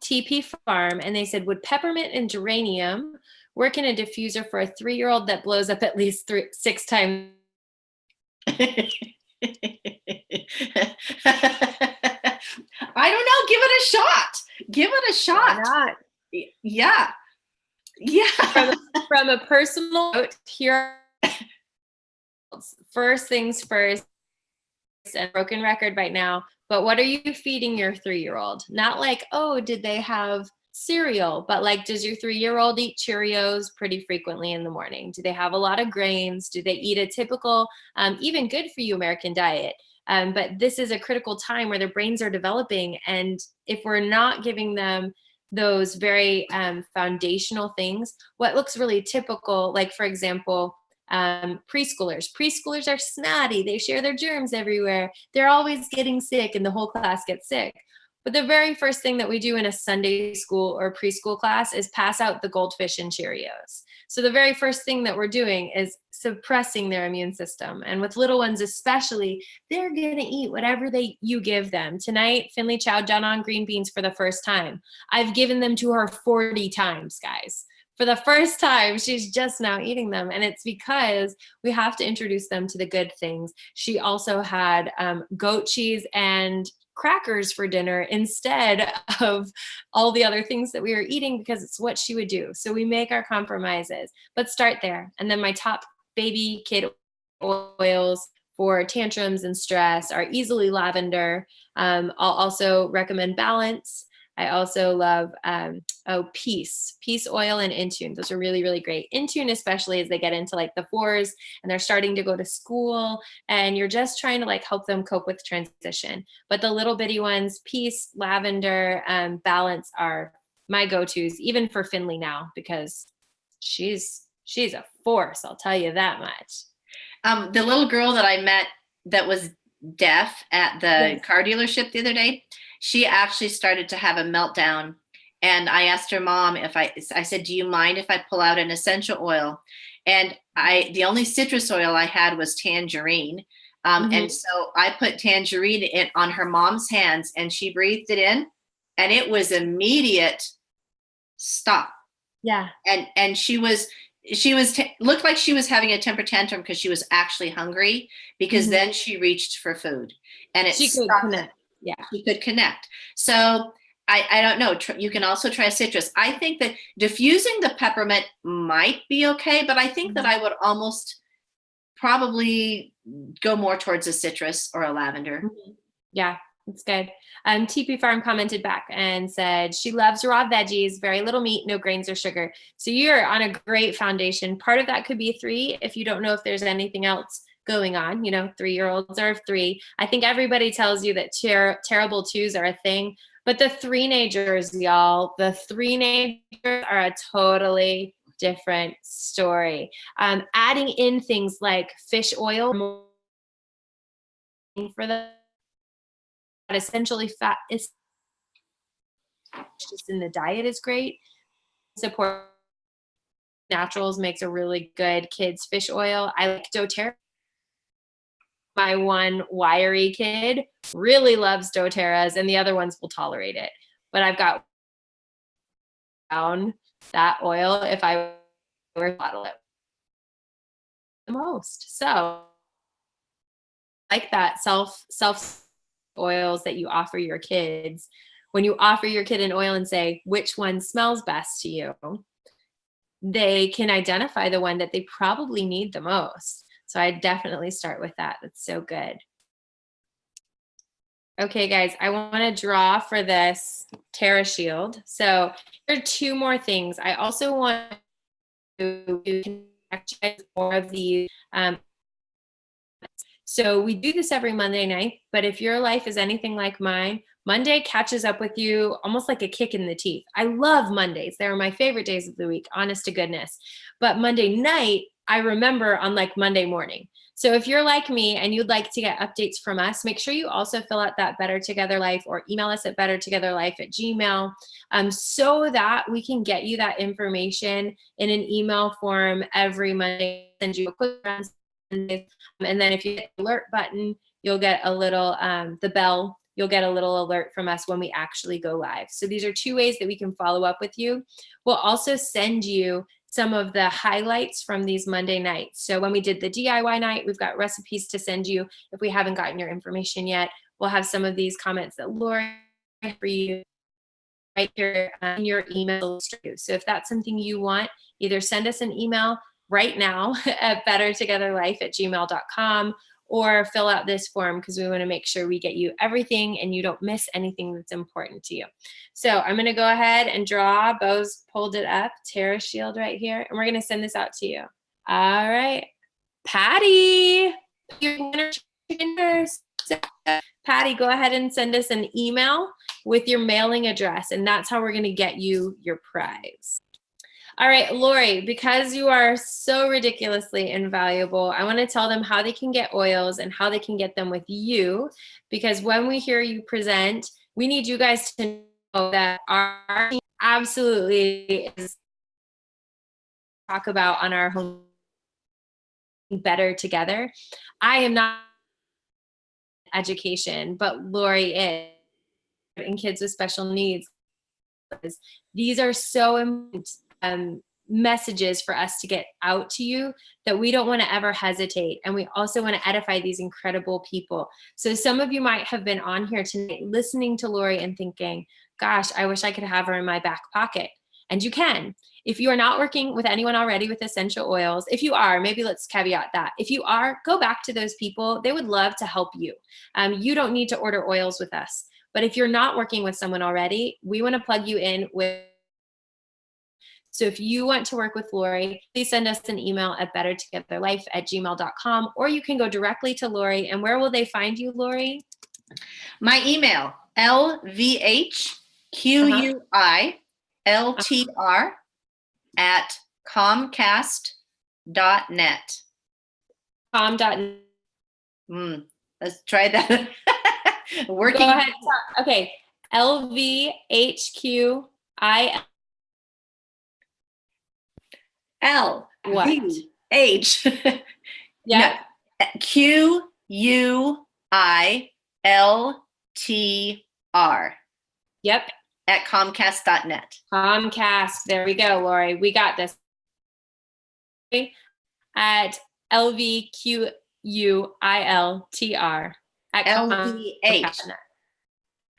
TP Farm, and they said, would peppermint and geranium work in a diffuser for a 3-year-old that blows up at least 6 times? I don't know. Give it a shot. Why not? Yeah. From a personal note, here, first things first, and broken record right now, but what are you feeding your 3-year-old? Not like, oh, did they have cereal, but like, does your 3-year-old eat Cheerios pretty frequently in the morning? Do they have a lot of grains? Do they eat a typical, even good for you American diet? But this is a critical time where their brains are developing. And if we're not giving them those very foundational things. What looks really typical, like for example, preschoolers are snotty. They share their germs everywhere. They're always getting sick and the whole class gets sick. But the very first thing that we do in a Sunday school or preschool class is pass out the goldfish and Cheerios. So the very first thing that we're doing is suppressing their immune system. And with little ones especially, they're going to eat whatever you give them. Tonight, Finley chowed down on green beans for the first time. I've given them to her 40 times, guys. For the first time, she's just now eating them. And it's because we have to introduce them to the good things. She also had goat cheese and crackers for dinner instead of all the other things that we were eating, because it's what she would do. So we make our compromises, but start there. And then my top baby kid oils for tantrums and stress are easily lavender. I'll also recommend Balance. I also love Peace oil and Intune. Those are really, really great. Intune, especially as they get into like the 4s and they're starting to go to school and you're just trying to like help them cope with transition. But the little bitty ones, Peace, Lavender, Balance are my go-tos, even for Finley now, because she's a force, I'll tell you that much. The little girl that I met that was deaf at the car dealership the other day, she actually started to have a meltdown. And I asked her mom if I said, do you mind if I pull out an essential oil? And the only citrus oil I had was tangerine. And so I put tangerine on her mom's hands and she breathed it in and it was immediate stop. Yeah. And she looked like she was having a temper tantrum because she was actually hungry, because then she reached for food and it stopped. Yeah, she could connect. So I don't know. You can also try citrus. I think that diffusing the peppermint might be okay, but I think that I would almost probably go more towards a citrus or a lavender. Yeah, that's good. TP Farm commented back and said she loves raw veggies, very little meat, no grains or sugar. So you're on a great foundation. Part of that could be 3 if you don't know if there's anything else going on. 3-year-olds are 3. I think everybody tells you that terrible 2s are a thing, but the 3-nagers, y'all, the 3-nagers are a totally different story. Adding in things like fish oil for that essentially fat is just in the diet is great. Support Naturals makes a really good kids fish oil. I like doTERRA. My one wiry kid really loves doTERRAs and the other ones will tolerate it. But I've got down that oil if I were to bottle it the most. So like that self oils that you offer your kids. When you offer your kid an oil and say, which one smells best to you, they can identify the one that they probably need the most. So I definitely start with that. That's so good. Okay, guys, I want to draw for this TerraShield. So there are 2 more things. I also want to connect more of these. So we do this every Monday night, but if your life is anything like mine, Monday catches up with you almost like a kick in the teeth. I love Mondays. They're my favorite days of the week, honest to goodness. But Monday night, I remember on like Monday morning. So if you're like me and you'd like to get updates from us, make sure you also fill out that Better Together Life or email us at bettertogetherlife@gmail.com so that we can get you that information in an email form every Monday. Send you a quick and then if you hit the alert button, you'll get a little, the bell, you'll get a little alert from us when we actually go live. So these are 2 ways that we can follow up with you. We'll also send you some of the highlights from these Monday nights. So when we did the DIY night, we've got recipes to send you. If we haven't gotten your information yet, we'll have some of these comments that Lori for you right here in your email. So if that's something you want, either send us an email right now at bettertogetherlife@gmail.com or fill out this form because we want to make sure we get you everything and you don't miss anything that's important to you. So I'm going to go ahead and draw. Bo's pulled it up, TerraShield right here, and we're going to send this out to you. All right. Patty, your winner chicken nurse. Patty, go ahead and send us an email with your mailing address, and that's how we're going to get you your prize. All right, Lori, because you are so ridiculously invaluable, I want to tell them how they can get oils and how they can get them with you, because when we hear you present, we need you guys to know that our team absolutely is talk about on our home better together. I am not education, but Lori is, and kids with special needs. These are so important messages for us to get out to you that we don't want to ever hesitate. And we also want to edify these incredible people. So some of you might have been on here tonight listening to Lori and thinking, gosh, I wish I could have her in my back pocket. And you can. If you are not working with anyone already with essential oils, if you are, maybe let's caveat that. If you are, go back to those people. They would love to help you. You don't need to order oils with us. But if you're not working with someone already, we want to plug you in with. So if you want to work with Lori, please send us an email at bettertogetherlife@gmail.com, or you can go directly to Lori. And where will they find you, Lori? My email, lvhquiltr at comcast.net. Com.net. Let's try that. Working. Go ahead. Okay. LVHQI. L What? V H. Yeah. No, QUILTR. Yep. At comcast.net. Comcast. There we go, Lori. We got this. At LVQUILTR. At LVH.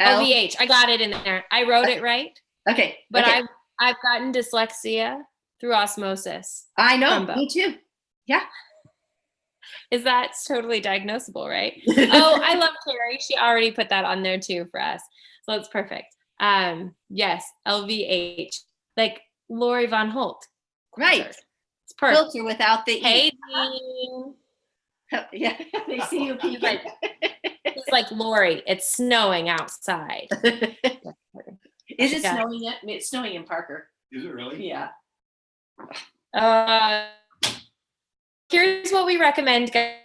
LVH. I got it in there. I wrote it right. Okay. But okay. I've gotten dyslexia through osmosis. I know. Me too. Yeah. Is that totally diagnosable, right? Oh, I love Carrie. She already put that on there too for us. So it's perfect. Yes, LVH. Like Lori Von Holt. Right. It's perfect. Filter without the Hey, E. Yeah, they see you peeking. He's like, Lori, it's snowing outside. Is it snowing yet? It's snowing in Parker. Is it really? Yeah. Here's what we recommend, guys.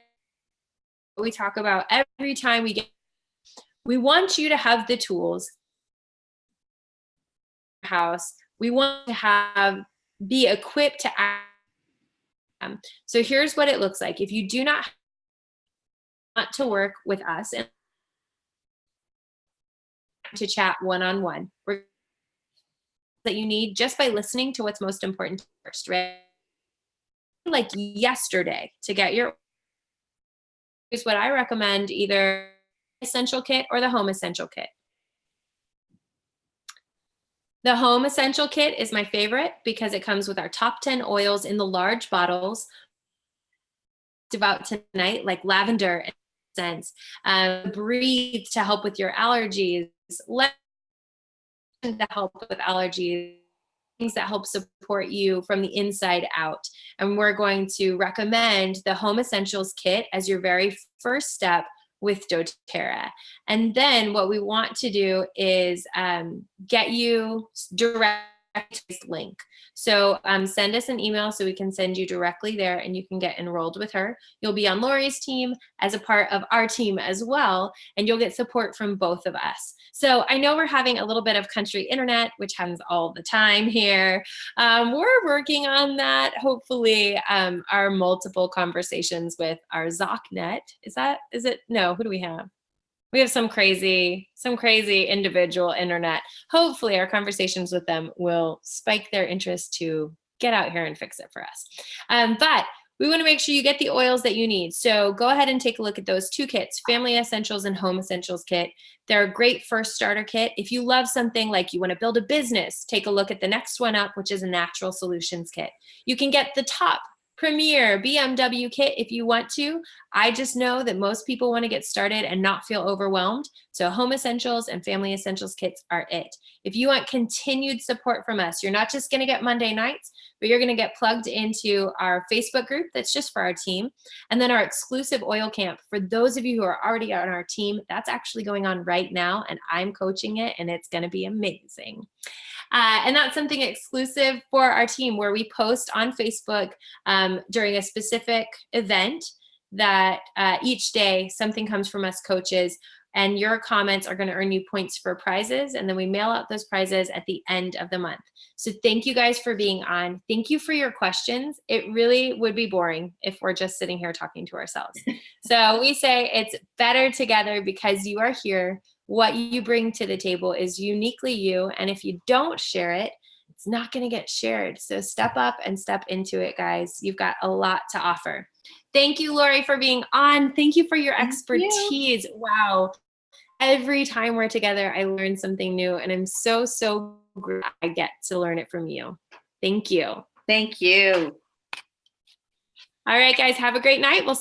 We talk about every time we want you to have the tools in your house. We want to be equipped to act. So here's what it looks like. If you do not want to work with us and to chat one-on-one, that you need just by listening to what's most important first, right? Like yesterday to get your, is what I recommend, either essential kit or the home essential kit. The home essential kit is my favorite because it comes with our top 10 oils in the large bottles. About tonight, like lavender and scents, breathe to help with your allergies, to help with allergies, things that help support you from the inside out. And we're going to recommend the Home Essentials Kit as your very first step with doTERRA. And then what we want to do is get you direct link. So send us an email so we can send you directly there and you can get enrolled with her. You'll be on Lori's team as a part of our team as well, and you'll get support from both of us. So I know we're having a little bit of country internet, which happens all the time here. We're working on that. Hopefully our multiple conversations with our ZocNet, is it? No, who do we have? We have some crazy individual internet. Hopefully our conversations with them will spike their interest to get out here and fix it for us. But we want to make sure you get the oils that you need. So go ahead and take a look at those two kits, Family Essentials and Home Essentials Kit. They're a great first starter kit. If you love something like you want to build a business, take a look at the next one up, which is a Natural Solutions Kit. You can get the top Premier, BMW kit if you want to. I just know that most people want to get started and not feel overwhelmed. So home essentials and family essentials kits are it. If you want continued support from us, you're not just going to get Monday nights, but you're going to get plugged into our Facebook group that's just for our team. And then our exclusive oil camp for those of you who are already on our team, that's actually going on right now. And I'm coaching it and it's going to be amazing. And that's something exclusive for our team where we post on Facebook during a specific event that each day something comes from us coaches, and your comments are going to earn you points for prizes. And then we mail out those prizes at the end of the month. So thank you guys for being on. Thank you for your questions. It really would be boring if we're just sitting here talking to ourselves. So we say it's better together because you are here. What you bring to the table is uniquely you. And if you don't share it, it's not going to get shared. So step up and step into it, guys. You've got a lot to offer. Thank you, Lori, for being on. Thank you for your expertise. Wow. Every time we're together, I learn something new. And I'm so, so glad I get to learn it from you. Thank you. Thank you. All right, guys. Have a great night. We'll